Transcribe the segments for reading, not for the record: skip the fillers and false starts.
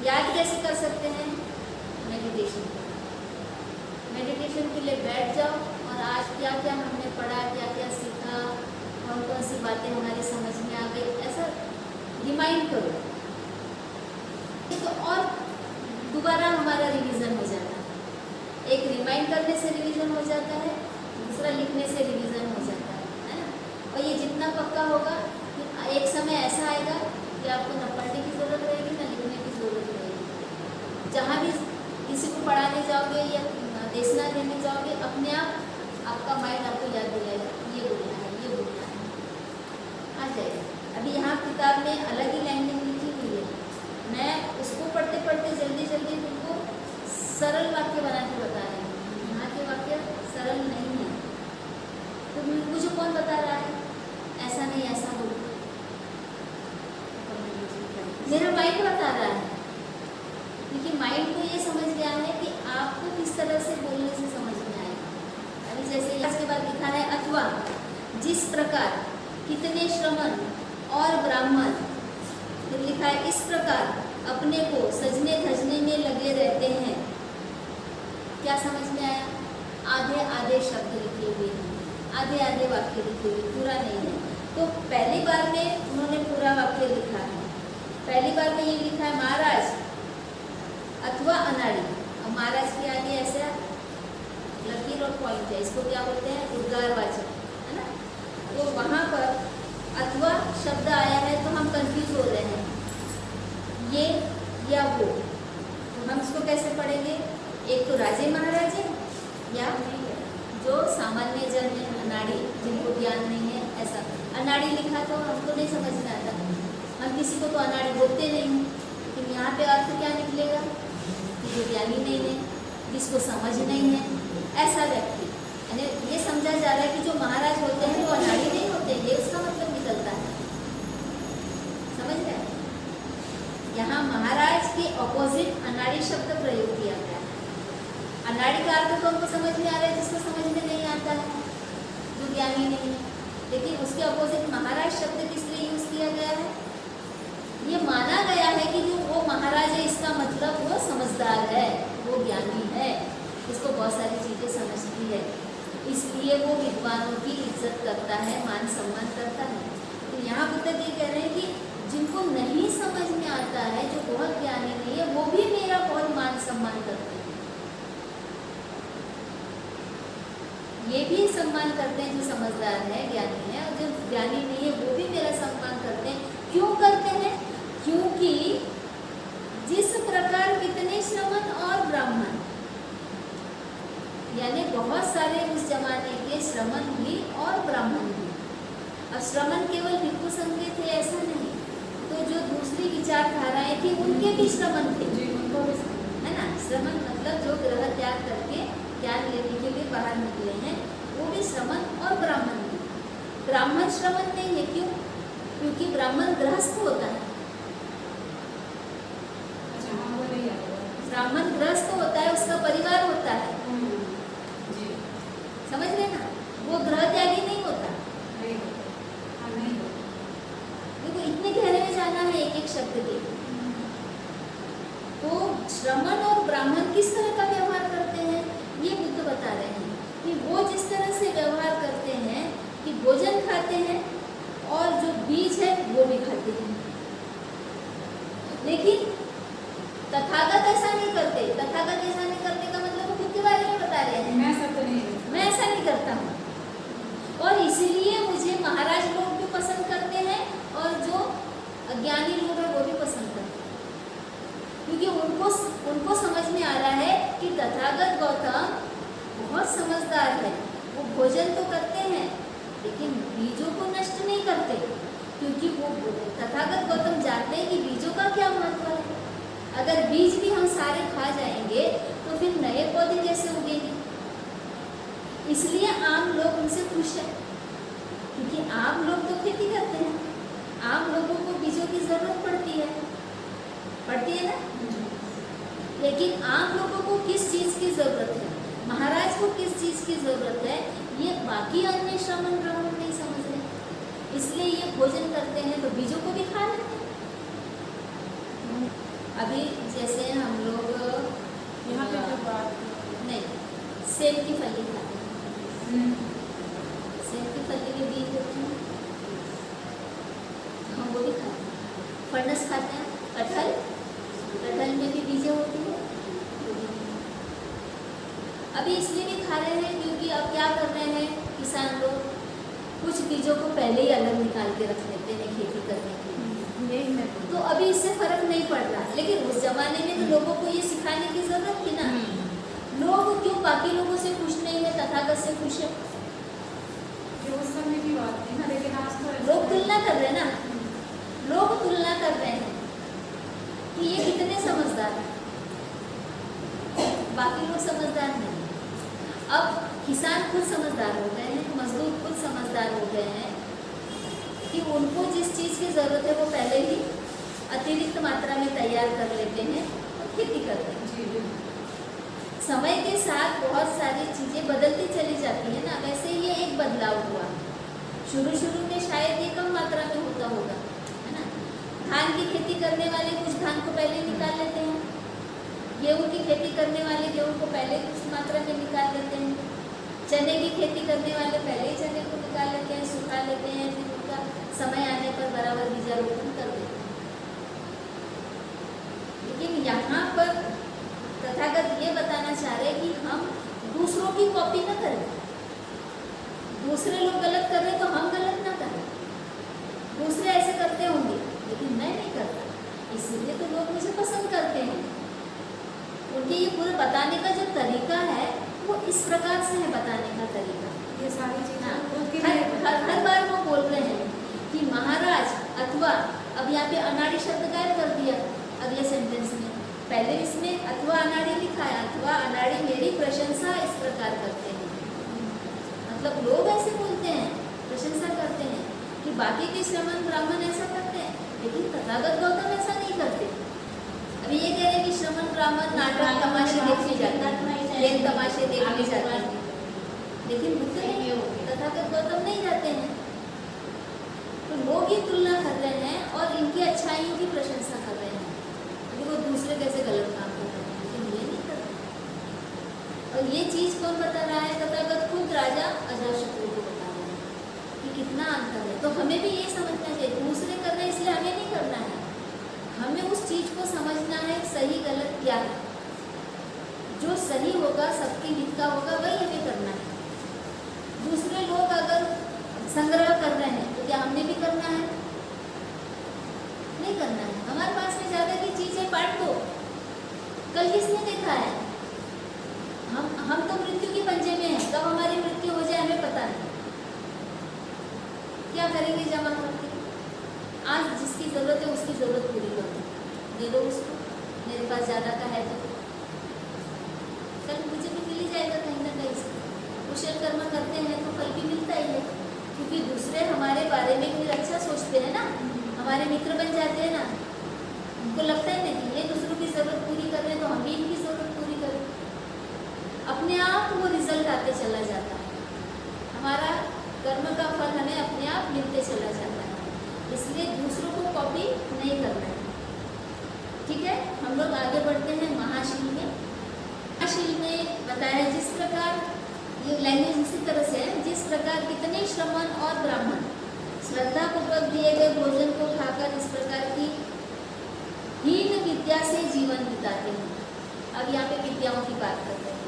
याद कैसे कर सकते हैं? मेडिटेशन के मेडिटेशन के लिए बैठ जाओ और आज क्या क्या हमने पढ़ा, क्या क्या सीखा, कौन कौन सी बातें हमारे समझ में आ गई, ऐसा रिमाइंड करो। तो और दोबारा हमारा रिवीजन हो जाता है। एक रिमाइंड करने से रिवीजन हो जाता है, दूसरा लिखने से रिवीजन हो जाता है ना। और ये जितना पक्का होगा कि एक समय ऐसा आएगा कि आपको न पढ़ने की ज़रूरत रहेगी न लिखने की ज़रूरत रहेगी। जहाँ भी किसी को पढ़ाने जाओगे या देशना देने जाओगे, अपने आप आपका माइंड आपको याद दिलाएगा, ये बोलना है, ये बोलना है, आ जाएगा। अभी यहाँ किताब में अलग ही लैंग्वेज लिखी हुई है, मैं उसको पढ़ते पढ़ते जल्दी जल्दी उनको सरल वाक्य बना के बता रही हूँ। यहाँ के वाक्य सरल नहीं है, तो मुझे कौन बता रहा है ऐसा नहीं ऐसा बोलो? मेरा माइंड बता रहा है, क्योंकि माइंड को ये समझ गया है कि आपको किस तरह से बोलने से समझ में आएगा। अभी जैसे इसके बाद लिखा है, अथवा जिस प्रकार कितने श्रमण और ब्राह्मण, फिर लिखा है इस प्रकार अपने को सजने धजने में लगे रहते हैं। क्या समझ में आया? आधे आधे शब्द लिखे हुए हैं, आधे आधे वाक्य लिखे हुए, पूरा नहीं है। तो पहली बार में उन्होंने पूरा वाक्य लिखा है। पहली बार में ये लिखा है, महाराज अथवा अनाड़ी। अब महाराज के आगे ऐसा लकीर और पॉइंट है, इसको क्या बोलते हैं? उद्गारवाचक, है ना। तो वहाँ पर अथवा शब्द आया है तो हम कंफ्यूज हो रहे हैं, ये या वो। तो हम इसको कैसे पढ़ेंगे? एक तो राजे महाराजे, या जो सामान्य जन है, अनाड़ी, जिनको ज्ञान नहीं है, ऐसा। अनाड़ी लिखा तो हमको नहीं समझ में आता, हम किसी को तो अनाड़ी बोलते नहीं हैं, लेकिन यहाँ पे अर्थ क्या निकलेगा कि जो ज्ञानी नहीं है, जिसको समझ नहीं है, ऐसा व्यक्ति। यानी ये समझा जा रहा है कि जो महाराज होते हैं वो अनाड़ी नहीं होते, ये उसका मतलब निकलता है। समझ रहे हैं? यहाँ महाराज के ऑपोजिट अनाड़ी शब्द प्रयोग किया गया है। अनाड़ी का अर्थ तो हमको समझ में आ रहा है, जिसको समझ में नहीं आता है, जो ज्ञानी नहीं है। लेकिन उसके ऑपोजिट महाराज शब्द किस लिए यूज किया गया है? ये माना गया है कि जो वो महाराज है, इसका मतलब वो समझदार है, वो ज्ञानी है, इसको बहुत सारी चीजें समझती है, इसलिए वो विद्वानों की इज्जत करता है, मान सम्मान करता है। तो यहाँ बुद्ध ये कह रहे हैं कि जिनको नहीं समझ में आता है, जो बहुत ज्ञानी नहीं है, वो भी मेरा बहुत मान सम्मान करते हैं। ये भी सम्मान करते हैं जो समझदार है, ज्ञानी है, और जो ज्ञानी नहीं है वो भी मेरा सम्मान करते हैं। क्यों करते हैं? क्योंकि जिस प्रकार कितने श्रमण और ब्राह्मण, यानी बहुत सारे उस जमाने के श्रमण भी और ब्राह्मण भी। अब श्रमण केवल भिक्षु संघ के थे ऐसा नहीं, तो जो दूसरी विचारधाराएं थी उनके भी श्रमण थे, उनको भी, है ना। श्रमण मतलब जो ग्रह त्याग करके ज्ञान लेने के लिए बाहर निकले हैं, वो भी श्रमण और ब्राह्मण भी। ब्राह्मण श्रमण नहीं है, क्यों? क्योंकि ब्राह्मण गृहस्थ होता है, ब्राह्मण गृहस्थ होता है, उसका परिवार होता है, समझ रहे ना। वो ग्रह त्यागी नहीं होता। देखो इतने गहरे में जाना है एक एक शब्द के। तो श्रमण और ब्राह्मण किस तरह का व्यवहार करते हैं, ये बुद्ध बता रहे हैं कि वो जिस तरह से व्यवहार करते हैं कि भोजन खाते हैं और जो बीज है वो भी खाते हैं। लेकिन तथागत ऐसा नहीं करते। तथागत ऐसा नहीं करते का मतलब वो खुद के बारे में बता रहे हैं, मैं ऐसा नहीं करता हूँ, और इसीलिए मुझे महाराज लोग भी पसंद करते हैं और जो अज्ञानी लोग हैं वो भी पसंद करते हैं, क्योंकि उनको समझ में आ रहा है कि तथागत गौतम बहुत समझदार है। वो भोजन तो करते हैं लेकिन बीजों को नष्ट नहीं करते, क्योंकि वो तथागत गौतम जानते हैं कि बीजों का क्या महत्व है। अगर बीज भी हम सारे खा जाएंगे तो फिर नए पौधे कैसे उगेंगे? इसलिए आम लोग उनसे खुश है, क्योंकि आम लोग तो खेती करते हैं, आम लोगों को बीजों की जरूरत पड़ती है ना। लेकिन आम लोगों को किस चीज की जरूरत है, महाराज को किस चीज की जरूरत है, ये बाकी अन्य श्रमण ब्राह्मण नहीं समझ रहे। इसलिए ये भोजन करते हैं तो बीजों को भी खा लेते हैं। अभी जैसे हम लोग यहाँ पे जो बात नहीं, सेब की फली खाते हैं, सेब की फली के बीज होते हैं, हम वो भी खाते हैं। फणस खाते हैं, कटहल, कटहल में भी बीजें होती हैं, वो भी खाते हैं। अभी इसलिए भी खा रहे हैं क्योंकि अब क्या कर रहे हैं किसान लोग, कुछ बीजों को पहले ही अलग निकाल के रख लेते हैं खेती करने के लिए, तो अभी इससे फर्क नहीं पड़ रहा। लेकिन उस जमाने में तो लोगों को ये सिखाने की जरूरत थी ना। लोग क्यों बाकी लोगों से खुश नहीं है, तथागत से खुश है? उस समय की बात थी ना, लेकिन आज तो लोग तुलना कर रहे हैं ना, लोग तुलना कर रहे हैं कि ये कितने समझदार हैं, बाकी लोग समझदार नहीं। अब किसान खुद समझदार हो गए हैं, मजदूर खुद समझदार हो गए हैं कि उनको जिस चीज़ की ज़रूरत है वो पहले ही अतिरिक्त मात्रा में तैयार कर लेते हैं और खेती करते हैं। समय के साथ बहुत सारी चीज़ें बदलती चली जाती है ना, वैसे ये एक बदलाव हुआ। शुरू में शायद ये कम मात्रा में होता होगा, है ना। धान की खेती करने वाले कुछ धान को पहले निकाल लेते हैं, गेहूँ की खेती करने वाले गेहूँ को पहले कुछ मात्रा में निकाल लेते हैं, चने की खेती करने वाले पहले ही चने को निकाल लेते हैं, सुखा लेते हैं, फिर उनका समय आने पर बराबर बीजारोपण कर देते हैं। लेकिन यहाँ पर तथागत ये बताना चाह रहे कि हम दूसरों की कॉपी न करें। दूसरे लोग गलत कर रहे तो हम गलत ना करें। दूसरे ऐसे करते होंगे लेकिन मैं नहीं करता, इसीलिए तो लोग मुझे पसंद करते हैं। उनके ये पूरे बताने का जो तरीका है वो इस प्रकार से है, बताने का तरीका। ये सारी चीजें हर बार वो बोल रहे हैं कि महाराज, अथवा, अब यहाँ पे अनाड़ी शब्द गायब कर दिया अगले सेंटेंस में। पहले इसमें अथवा अनाड़ी लिखा है, अथवा अनाड़ी मेरी प्रशंसा इस प्रकार करते हैं। मतलब लोग ऐसे बोलते हैं, प्रशंसा करते हैं कि बाकी के श्रमण ब्राह्मण ऐसा करते हैं, लेकिन तथागत गौतम ऐसा नहीं करते। अभी ये कह रहे हैं कि श्रमण ब्राह्मण नाटक तमाशे देखने जाते हैं, प्रेम तमाशे देखने जाते हैं, लेकिन बुद्ध नहीं, तथागत गौतम नहीं जाते हैं। तो लोग ये तुलना कर रहे हैं और इनकी अच्छाइयों की प्रशंसा कर रहे हैं कि वो दूसरे कैसे गलत काम कर रहे हैं, लेकिन ये नहीं कर रहे। और ये चीज़ कौन बता रहा है? तथागत खुद राजा अजातशत्रु को बता रहे हैं कि कितना अंतर है। तो हमें भी ये समझना चाहिए, दूसरे कर रहे हैं इसलिए हमें नहीं करना है। हमें उस चीज़ को समझना है सही गलत क्या है। जो सही होगा, सबके हित का होगा, वही हमें करना है। दूसरे लोग अगर संग्रह कर रहे हैं तो क्या हमने भी करना है? नहीं करना है। हमारे पास में ज़्यादा की चीज़ें बांट दो। कल किसने देखा है? हम तो मृत्यु के पंजे में हैं, कब हमारी मृत्यु हो जाए हमें पता नहीं। क्या करेंगे जमा करके? आज जिसकी ज़रूरत है उसकी ज़रूरत पूरी करो, दे दो उसको। मेरे पास ज़्यादा का है तो कल मुझे भी मिल ही जाएगा कहीं ना कहीं से। कुशल कर्म करते हैं तो फल भी मिलता ही है, क्योंकि दूसरे हमारे बारे में भी अच्छा सोचते हैं ना, हमारे मित्र बन जाते हैं ना। उनको लगता है ना कि ये दूसरों की ज़रूरत पूरी कर रहे हैं तो हम भी इनकी ज़रूरत पूरी करें। अपने आप वो रिजल्ट आते चला जाता है, हमारा कर्म का फल हमें अपने आप मिलते चला जाता है। इसलिए दूसरों को कॉपी नहीं करना है। ठीक है, हम लोग आगे बढ़ते हैं महाशील में। महाशील में बताया जिस प्रकार, ये लैंग्वेज इसी तरह से है, जिस प्रकार कितने श्रमण और ब्राह्मण श्रद्धापूर्वक दिए गए भोजन को खाकर इस प्रकार की हीन विद्या से जीवन बिताते हैं। अब यहाँ पे विद्याओं की बात करते हैं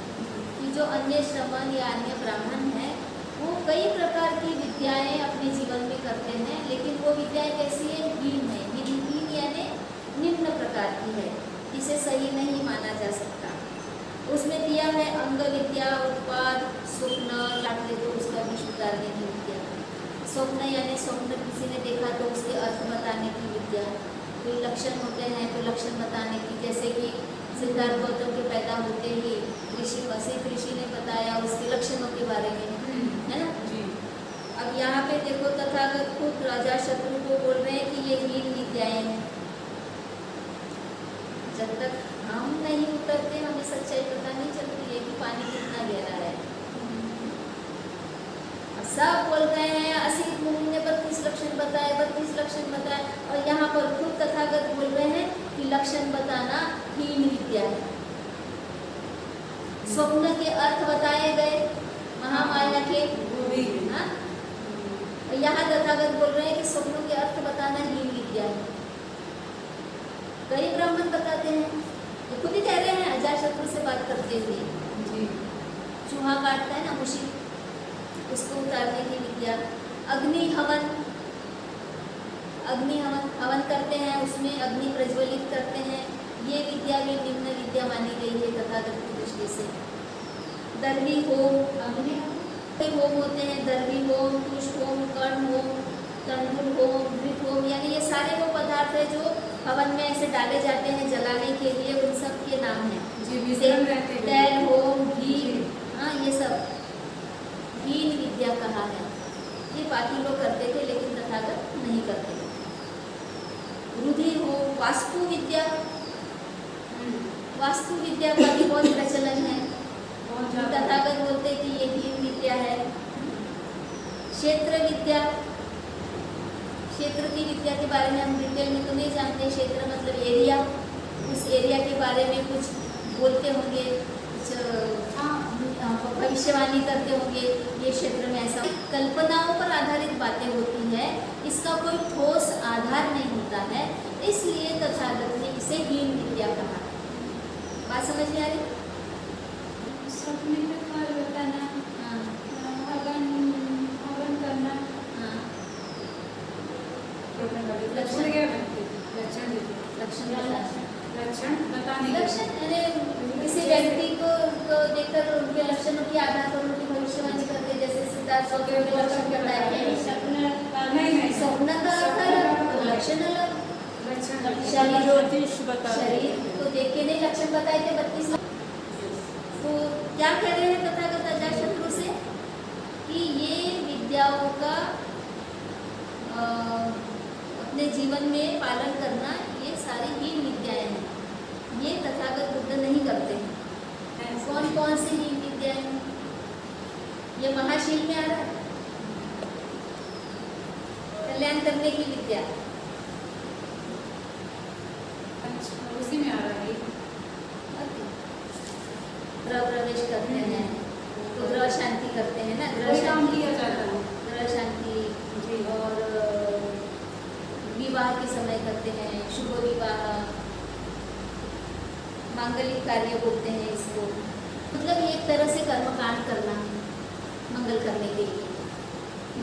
कि जो अन्य श्रमण या अन्य ब्राह्मण हैं वो कई प्रकार की विद्याएं अपने जीवन में करते हैं, लेकिन वो विद्याएं कैसी है? हीन है। हीन यानी निम्न प्रकार की है, इसे सही नहीं माना जा सकता। उसमें दिया है अंग विद्या, उत्पाद, स्वप्न लाटले तो उसका भी सुधारने की विद्या। स्वप्न यानी स्वप्न किसी ने देखा तो उसके अर्थ बताने की विद्या। कोई लक्षण होते हैं तो लक्षण बताने की, जैसे कि सिद्धार्थ गौतम के पैदा होते ही वशिष्ठ ऋषि ने बताया उसके लक्षणों के बारे में, है ना जी। अब यहाँ पे देखो तथागत खुद अजातशत्रु को बोल रहे हैं कि ये हीन विद्याएं हैं। जब तक हम नहीं उतरते हमें सच्चाई पता नहीं चलती है कि पानी कितना गहरा है। सब बोल रहे हैं, असित मुनि ने 32 लक्षण बताए, 32 लक्षण बताए, और यहाँ पर खुद तथागत बोल रहे हैं कि लक्षण बताना हीन विद्या है। स्वप्न के अर्थ बताए गए महामाया के, वो भी हाँ? यहाँ तथागत बोल रहे हैं कि स्वप्नों के अर्थ बताना हीन विद्या है। कई ब्राह्मण बताते हैं, ये खुद ही कह रहे हैं अजातशत्रु से बात करते हुए, जी चूहा काटता है ना मुशिक, उसको उतारने की विद्या। अग्नि हवन, हवन करते हैं, उसमें अग्नि प्रज्वलित करते हैं, ये विद्या भी निम्न विद्या मानी गई है तथागत की दृष्टि से। दर्वी होम, अग्नि कई होम होते हैं, दर्वी होम, तुष होम, कर्ण होम, तंडुल होम, घृत होम, यानी ये सारे वो पदार्थ है जो हवन में ऐसे डाले जाते हैं जलाने के लिए, उन सब के नाम हैं। जी मिश्रण रहते हैं। तेल होम, घी, हाँ ये सब हीन विद्या कहा है। ये बाकी लोग करते थे लेकिन तथागत नहीं करते। रुधिर होम, वास्तु विद्या, वास्तु विद्या का भी बहुत प्रचलन है। बहुत ज़्यादा। तथागत बोलते हैं कि ये हीन विद्या है। क्षेत्र विद्या, क्षेत्र की विद्या के बारे में हम डिटेल में तो नहीं जानते। क्षेत्र मतलब एरिया, उस एरिया के बारे में कुछ बोलते होंगे, कुछ भविष्यवाणी करते होंगे, ये क्षेत्र में ऐसा। कल्पनाओं पर आधारित बातें होती है, इसका कोई ठोस आधार नहीं होता है, इसलिए तथागत ने इसे हीन विद्या कहा। बात समझ में आ रही? स्वप्न के फल बताना, हाँ हवन करना, हाँ। लक्षण क्या बनते? लक्षण देते। लक्षण बताना। लक्षण बताने के। लक्षण यानी किसी व्यक्ति को देखकर उनके लक्षणों के आधार पर उनकी भविष्यवाणी करते हैं, जैसे सिद्धार्थ के लक्षण बताए हैं। नहीं स्वप्न का अर्थ अलग, लक्षण अलग। शरीर को देख के नहीं लक्षण बताए थे 32 लाख। तो क्या कह रहे हैं तथागत अजातशत्रु से कि ये विद्याओं का अपने जीवन में पालन करना, ये सारी हीन विद्याएं हैं, ये तथागत बुद्ध नहीं करते हैं। कौन कौन सी हीन विद्याएं? ये महाशील में आ रहा है, कल्याण करने की विद्या, उसी में आ रहा है। ग्रह प्रवेश करते हैं तो ग्रह शांति करते हैं ना, ग्रह वही काम शांति किया जाता है। ग्रह शांति और विवाह के समय करते हैं, शुभ विवाह, मांगलिक कार्य बोलते हैं इसको। मतलब ये एक तरह से कर्मकांड करना मंगल करने के लिए,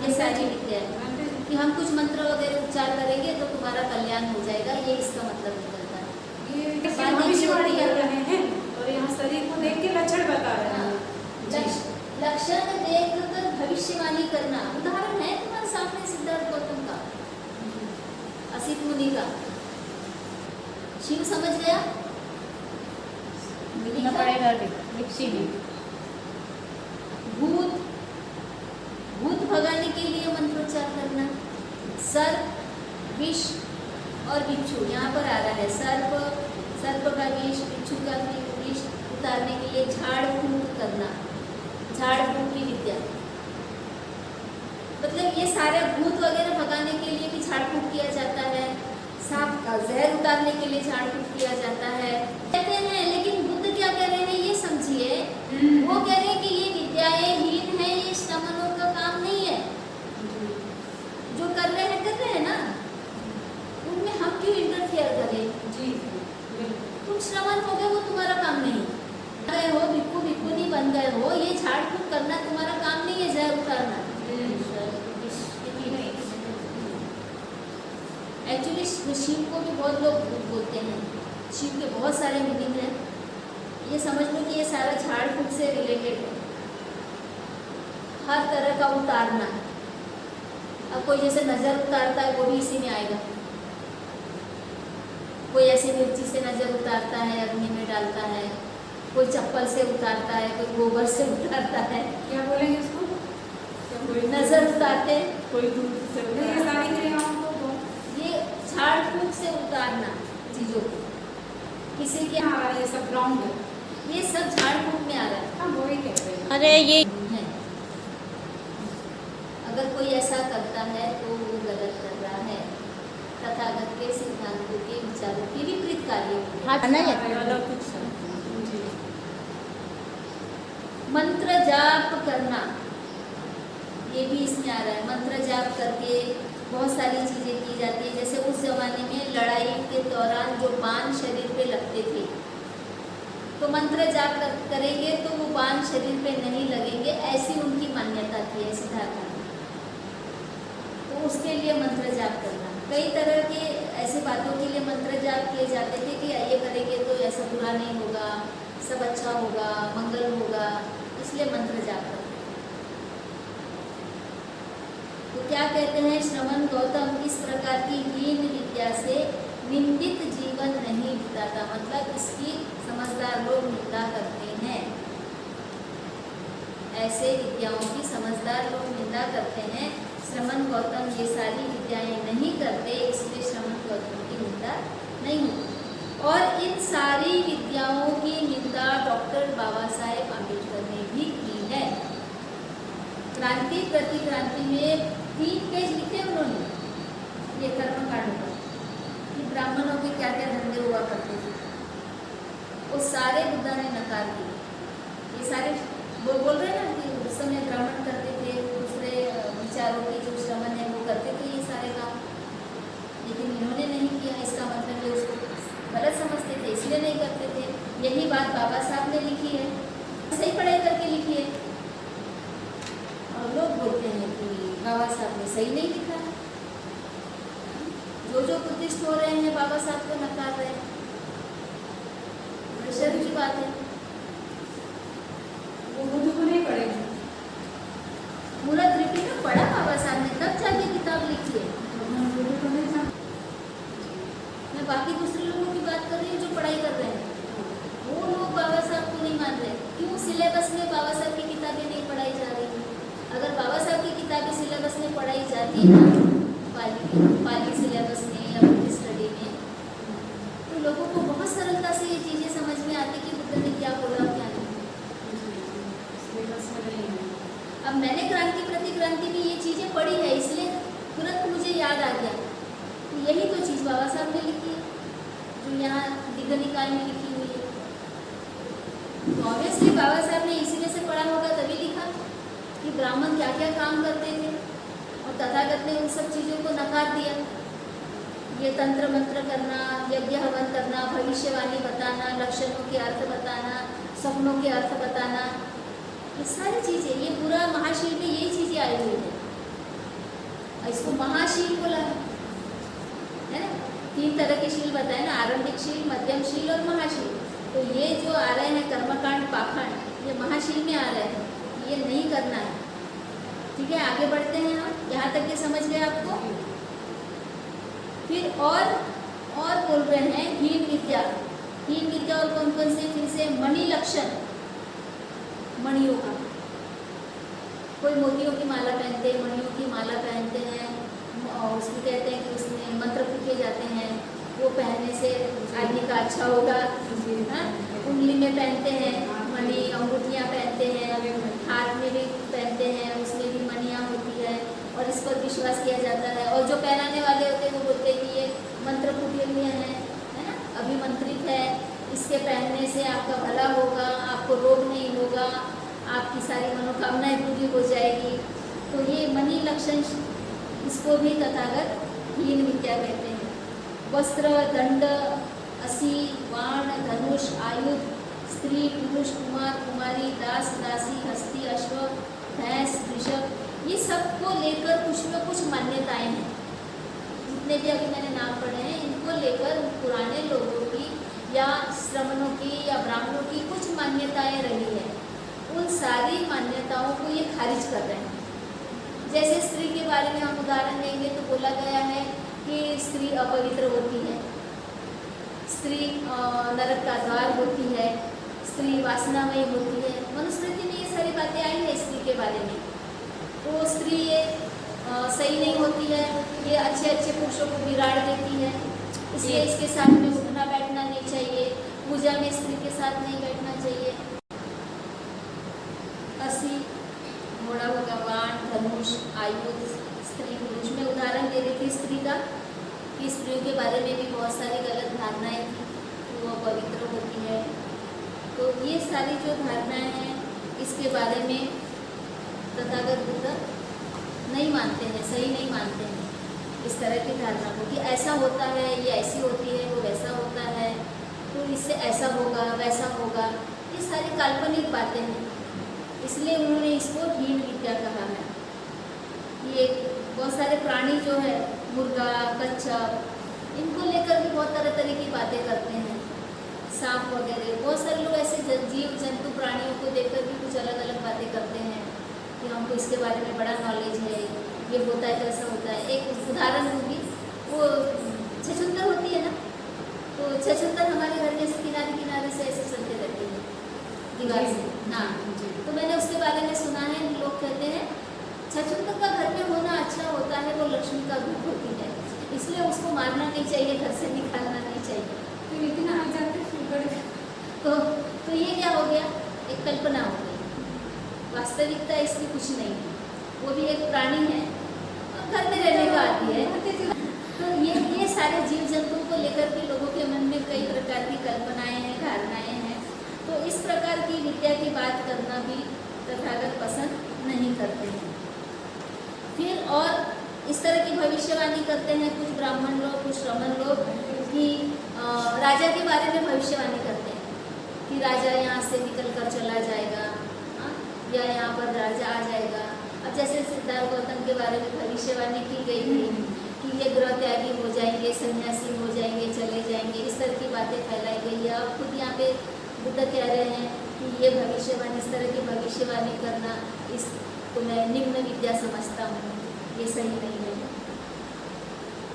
ये सारी विद्या है कि हम कुछ मंत्र वगैरह उच्चार करेंगे तो तुम्हारा कल्याण हो जाएगा, ये इसका मतलब निकलता है। ये भविष्यवाणी कर रहे हैं और यहाँ शरीर को देख के लक्षण बता रहे हैं। लक्षण देख कर भविष्यवाणी करना, उदाहरण है तुम्हारे सामने सिद्धार्थ गौतम का, असित मुनि का। शिव समझ गया? लिखना पड़ेगा, भूत, भूत भगाने के लिए मंत्रोच्चार करना। सर्प, विष और बिच्छू, यहाँ पर आ रहा है सर्प का विष, बिच्छू का विष उतारने के लिए झाड़ फूंक करना, झाड़ फूंक की विद्या। मतलब ये सारे भूत वगैरह भगाने के लिए भी झाड़ फूंक किया जाता है, सांप का जहर उतारने के लिए झाड़ फूंक किया जाता है कहते हैं। लेकिन बुद्ध क्या कह रहे हैं ये समझिए, वो कह रहे हैं कि ये विद्याएं हीन है, ये श्रमणों का काम नहीं है। जो कर रहे हैं ना, उनमें हम क्यों इंटरफेयर करें? जी तुम श्रवण हो गए, वो तुम्हारा काम नहीं गए हो, भिक्खु भिक्खुनी बन गए हो, ये झाड़ फूंक करना तुम्हारा काम नहीं है, जहर उतारना। एक्चुअली शिव को भी बहुत लोग भूत बोलते हैं, शिव के बहुत सारे मीनिंग हैं। ये समझ लो कि ये सारा झाड़ फूंक से रिलेटेड है, हर तरह का उतारना। अब कोई जैसे नजर उतारता है वो भी इसी में आएगा, कोई ऐसी मिर्ची से नजर उतारता है, अग्नि में डालता है, कोई चप्पल से उतारता है, कोई गोबर से उतारता है। क्या बोलेंगे उसको? नजर उतारते, कोई दूर से ये सारी क्रियाओं को ये झाड़ फूंक से उतारना चीजों को। किसी के आ रहा है ये सब ग्राउंड, ये सब झाड़ फूंक में आ रहा है। हाँ वही कहते हैं। अरे ये है। अगर कोई ऐसा करता है तो वो गलत कर रहा है, तथागत के सिद्धांतों के विचारों के विपरीत कार्य। हाथ नहीं है। अलग कुछ जी। मंत्र जाप करना, ये भी इसमें आ रहा है। मंत्र जाप करके बहुत सारी चीज़ें की जाती है। जैसे उस जमाने में लड़ाई के दौरान जो बाण शरीर पे लगते थे, तो मंत्र जाप करेंगे तो वो बाण शरीर पे नहीं लगेंगे, ऐसी उनकी मान्यता थी, ऐसी धारणा। तो उसके लिए मंत्र जाप करना, कई तरह के ऐसे बातों के लिए मंत्र जाप किए जाते थे कि ये करेंगे तो ऐसा बुरा नहीं होगा, सब अच्छा होगा, मंगल होगा, इसलिए मंत्र जाप करते हैं। तो क्या कहते हैं श्रवण गौतम, इस प्रकार की हीन विद्या से निंदित जीवन नहीं बिताता, मतलब इसकी समझदार लोग निंदा करते हैं। ऐसे विद्याओं की समझदार लोग निंदा करते हैं। श्रवण गौतम ये सारी विद्याएं नहीं करते, इसलिए श्रवण गौतम की निंदा नहीं होती। और इन सारी विद्याओं की निंदा डॉक्टर बाबा साहेब आम्बेडकर ने भी की है। क्रांति प्रतिक्रांति में 3 पेज लिखे उन्होंने ये कर्मकांड पर, कि ब्राह्मणों के क्या क्या धंधे हुआ करते थे, वो सारे बुद्धा ने नकार दिए। ये सारे बोल रहे हैं ना कि उस समय ब्राह्मण करते थे, दूसरे विचारों के जो श्रवण है वो करते थे ये सारे काम, लेकिन इन्होंने नहीं किया। इसका मतलब ये उसको गलत समझते थे, इसलिए नहीं करते थे। यही बात बाबा साहब ने लिखी है, सही पढ़ाई करके लिखी है। और लोग बोलते हैं कि बाबा साहब ने सही नहीं लिखा है। जो बुद्धिस्ट हो रहे हैं बाबा साहब को नकार रहे हैं, शर्म की बात है। वो बुद्ध को नहीं पढ़ेंगे। पूरा त्रिपिटक पढ़ा बाबा साहब ने, तब जाके किताब लिखी है। बुद्ध को नहीं था। मैं बाकी दूसरे लोगों की बात कर रही हूँ जो पढ़ाई कर रहे हैं, वो लोग बाबा साहब को नहीं मान रहे। क्यों? सिलेबस में बाबा साहब की किताबें नहीं पढ़ाई जा रही हैं। अगर बाबा साहब की किताबें सिलेबस में पढ़ाई जाती है ना, पाली सिलेबस में या बुद्ध स्टडी में, तो लोगों को बहुत सरलता से ये चीज़ें समझ में आती कि बुद्ध ने क्या बोला क्या नहीं। अब मैंने क्रांति प्रतिक्रांति में ये चीज़ें पढ़ी है, इसलिए तुरंत मुझे याद आ गया कि यही तो चीज़ बाबा साहब ने लिखी है, जो यहाँ दिग्ग निकाय में लिखी हुई है। तो ऑब्वियसली बाबा साहब ने इसी में से पढ़ा होगा, तभी लिखा कि ब्राह्मण क्या क्या काम करते थे, और तथागत ने उन सब चीज़ों को नकार दिया। ये तंत्र मंत्र करना, यज्ञ हवन करना, भविष्यवाणी बताना, लक्षणों के अर्थ बताना, सपनों के अर्थ बताना, ये सारी चीज़ें, ये पूरा महाशील में ये चीज़ें आई हुई है। और इसको महाशील बोला है ना। 3 तरह के शील बताए ना, आरंभिक शील, मध्यम शील और महाशील। तो ये जो आ रहे हैं कर्मकांड पाखंड, ये महाशील में आ रहे हैं, ये नहीं करना है। ठीक है, आगे बढ़ते हैं हम। यहाँ तक ये समझ गए आपको। फिर और बोल रहे हैं हीन विद्या। हीन विद्या और कौन कौन से? फिर से मणि लक्षण, मणियों का। कोई मोतियों की माला पहनते हैं, मणियों की माला पहनते हैं, और उसको कहते हैं कि उसमें मंत्र फूके जाते हैं, वो पहनने से आदमी का अच्छा होगा। उंगली में पहनते हैं मणि, अंगूठियाँ पहनते हैं, हाथ में भी पहनते हैं, उसमें भी मणियाँ होती है, और इस पर विश्वास किया जाता है। और जो पहनाने वाले होते हैं वो बोलते हैं कि ये मंत्र फूटे हुए हैं, है ना, अभिमंत्रित है, इसके पहनने से आपका भला होगा, आपको रोग नहीं होगा, आपकी सारी मनोकामनाएं पूरी हो जाएगी। तो ये मणि लक्षण, इसको भी तथागत हीन विद्या कहते हैं। वस्त्र, दंड, असी, बाण, धनुष, आयुध, स्त्री, पुरुष, कुमार, कुमारी, दास, दासी, हस्ती, अश्व, भैंस, वृषभ, ये सबको लेकर कुछ न कुछ मान्यताएं हैं। जितने भी अभी मैंने नाम पढ़े हैं, इनको लेकर पुराने लोगों की या श्रमणों की या ब्राह्मणों की कुछ मान्यताएं रही है। उन सारी मान्यताओं को ये खारिज कर रहे हैं। जैसे स्त्री के बारे में हम उदाहरण देंगे तो बोला गया है कि स्त्री अपवित्र होती है, स्त्री नरक का द्वार होती है, स्त्री वासनामयी होती है। मनुस्मृति में ये सारी बातें आई है स्त्री के बारे में। तो स्त्री ये सही नहीं होती है, ये अच्छे अच्छे पुरुषों को बिगाड़ देती है, इसलिए इसके साथ में उठना बैठना नहीं चाहिए, पूजा में स्त्री के साथ नहीं बैठना चाहिए। असी घोड़ा होगा, बाण, धनुष, आयुध, स्त्री पुरुष में उदाहरण दे रही थी स्त्री का, कि स्त्रियों के बारे में भी बहुत सारी गलत धारणाएं थी। ये सारी जो धारणाएं हैं इसके बारे में तथागत बुद्ध नहीं मानते हैं, सही नहीं मानते हैं इस तरह की धारणा को कि ऐसा होता है, ये ऐसी होती है, वो वैसा होता है, तो इससे ऐसा होगा वैसा होगा। ये सारी काल्पनिक बातें हैं, इसलिए उन्होंने इसको हीन विद्या कहा है। ये बहुत सारे प्राणी जो है, मुर्गा, कच्छप, इनको लेकर भी बहुत तरह तरह की बातें करते हैं, सांप वगैरह। बहुत सारे लोग ऐसे जीव जंतु प्राणियों को देखकर भी कुछ अलग अलग बातें करते हैं कि हमको इसके बारे में बड़ा नॉलेज है, ये होता है, कैसा होता है। एक उदाहरण दूँगी, वो छछूंदर होती है ना, तो छछूंदर हमारे घर के किनारे किनारे से ऐसे चलते रहते हैं दीवार से। हाँ, तो मैंने उसके बारे में सुना है, लोग कहते हैं छछूंदर का घर में होना अच्छा होता है, वो लक्ष्मी का रूप होती है, इसलिए उसको मारना नहीं चाहिए, घर से निकालना नहीं चाहिए। तो इतना आ जाते तो ये क्या हो गया, एक कल्पना हो गई, वास्तविकता इसकी कुछ नहीं है। वो भी एक प्राणी है और घर में रहने का आदि है। तो ये सारे जीव जंतुओं को लेकर के लोगों के मन में कई प्रकार की कल्पनाएं हैं, धारणाएं हैं। तो इस प्रकार की विद्या की बात करना भी तथागत पसंद नहीं करते हैं। फिर और इस तरह की भविष्यवाणी करते हैं कुछ ब्राह्मण लोग, कुछ श्रमण लोग, कि राजा के बारे में भविष्यवाणी करते हैं कि राजा यहाँ से निकल कर चला जाएगा, या यहाँ पर राजा आ जाएगा। अब जैसे सिद्धार्थ गौतम के बारे में भविष्यवाणी की गई थी कि ये ग्रह त्यागी हो जाएंगे, सन्यासी हो जाएंगे, चले जाएंगे, इस तरह की बातें फैलाई गई है। अब खुद यहाँ पे बुद्ध कह रहे हैं कि ये भविष्यवाणी, इस तरह की भविष्यवाणी करना, इसको मैं निम्न विद्या समझता हूँ, ये सही नहीं है।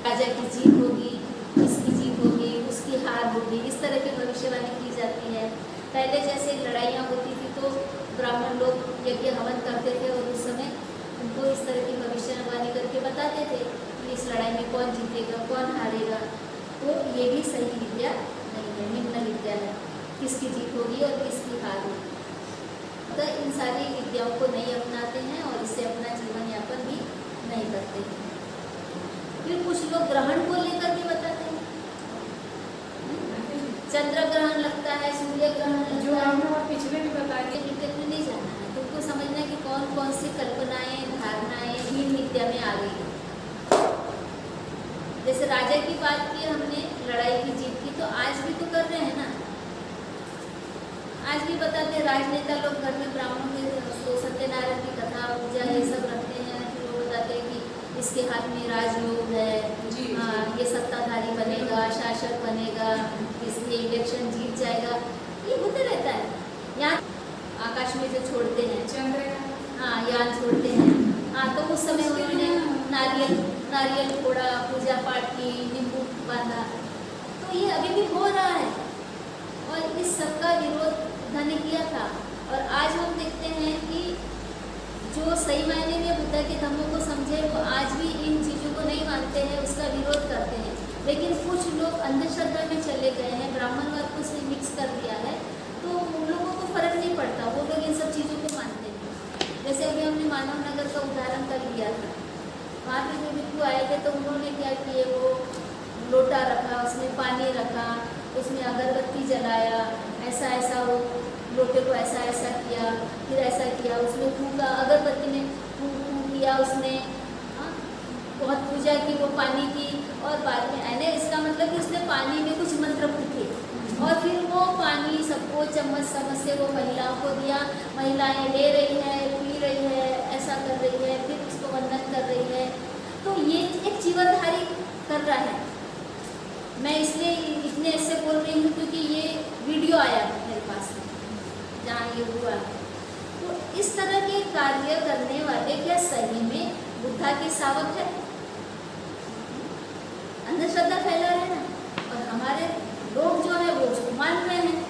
राजा की जीत होगी, इसकी जीत होगी, उसकी हार होगी, इस तरह की भविष्यवाणी की जाती है। पहले जैसे लड़ाइयाँ होती थी तो ब्राह्मण लोग यज्ञ हवन करते थे और उस समय उनको इस तरह की भविष्यवाणी करके बताते थे कि इस लड़ाई में कौन जीतेगा, कौन हारेगा। तो ये भी सही विद्या नहीं है, निम्न विद्या है, किसकी जीत होगी और किसकी हार होगी। तो इन सारी विद्याओं को नहीं अपनाते हैं और इससे अपना जीवन यापन भी नहीं करते हैं। फिर कुछ लोग ग्रहण को लेकर भी बताते हैं, चंद्र ग्रहण लगता है, सूर्य ग्रहण लगता है, जो आपने पिछले भी बताया। क्रिकेट में नहीं जाना है, तुमको समझना है कि कौन कौन सी कल्पनाएं, धारणाएं हीन विद्या में आ गई। जैसे राजा की बात की हमने, लड़ाई की जीत की, तो आज भी तो कर रहे हैं ना। आज भी बताते हैं, राजनेता लोग घर में ब्राह्मणों के सत्यनारायण की कथा, पूजा, ये सब रखते हैं। फिर वो बताते हैं कि इसके हाथ में राजयोग है, हाँ, ये सत्ताधारी बनेगा, शासक बनेगा, इसलिए इलेक्शन जीत जाएगा, ये होते रहता है। यहाँ आकाश में जो छोड़ते हैं चंद्रयान, हाँ, यान छोड़ते हैं, हाँ, तो उस समय उन्होंने नारियल फोड़ा, पूजा पाठ की, नींबू बांधा, तो ये अभी भी हो रहा है। और इस सब का विरोध बुद्ध ने किया था। और आज हम देखते हैं कि जो सही मायने में बुद्ध के धर्मों को समझे, वो आज भी इन चीज़ों को नहीं मानते हैं, उसका विरोध करते हैं। लेकिन कुछ लोग अंधश्रद्धा में चले गए हैं, ब्राह्मणवाद को उसने मिक्स कर दिया है, तो उन लोगों को फर्क नहीं पड़ता, वो लोग इन सब चीज़ों को मानते हैं। जैसे अभी हमने मानव नगर का उदाहरण कर लिया था, वहाँ पे जो भिक्षु आए थे तो उन्होंने क्या किए, वो लोटा रखा, उसमें पानी रखा, उसमें अगरबत्ती जलाया, ऐसा ऐसा वो लोटे को ऐसा ऐसा किया, फिर ऐसा किया, उसमें फूका, अगरबत्ती में फूक किया, उसने बहुत पूजा की, वो पानी की, और बाद में यानी इसका मतलब कि उसने पानी में कुछ मंत्र फूके और फिर वो पानी सबको चम्मच समझ से वो महिलाओं को दिया। महिलाएं ले रही है, पी रही है, ऐसा कर रही है, फिर उसको वंदन कर रही है। तो ये एक जीवनधारी कर रहा है। मैं इसलिए इतने ऐसे बोल रही हूँ क्योंकि ये वीडियो आया मेरे पास जहाँ ये हुआ। तो इस तरह के कार्य करने वाले क्या सही में बुद्धा के सावक है? अंधश्रद्धा फैला रहे ना, और हमारे लोग जो है वो उसको मान रहे हैं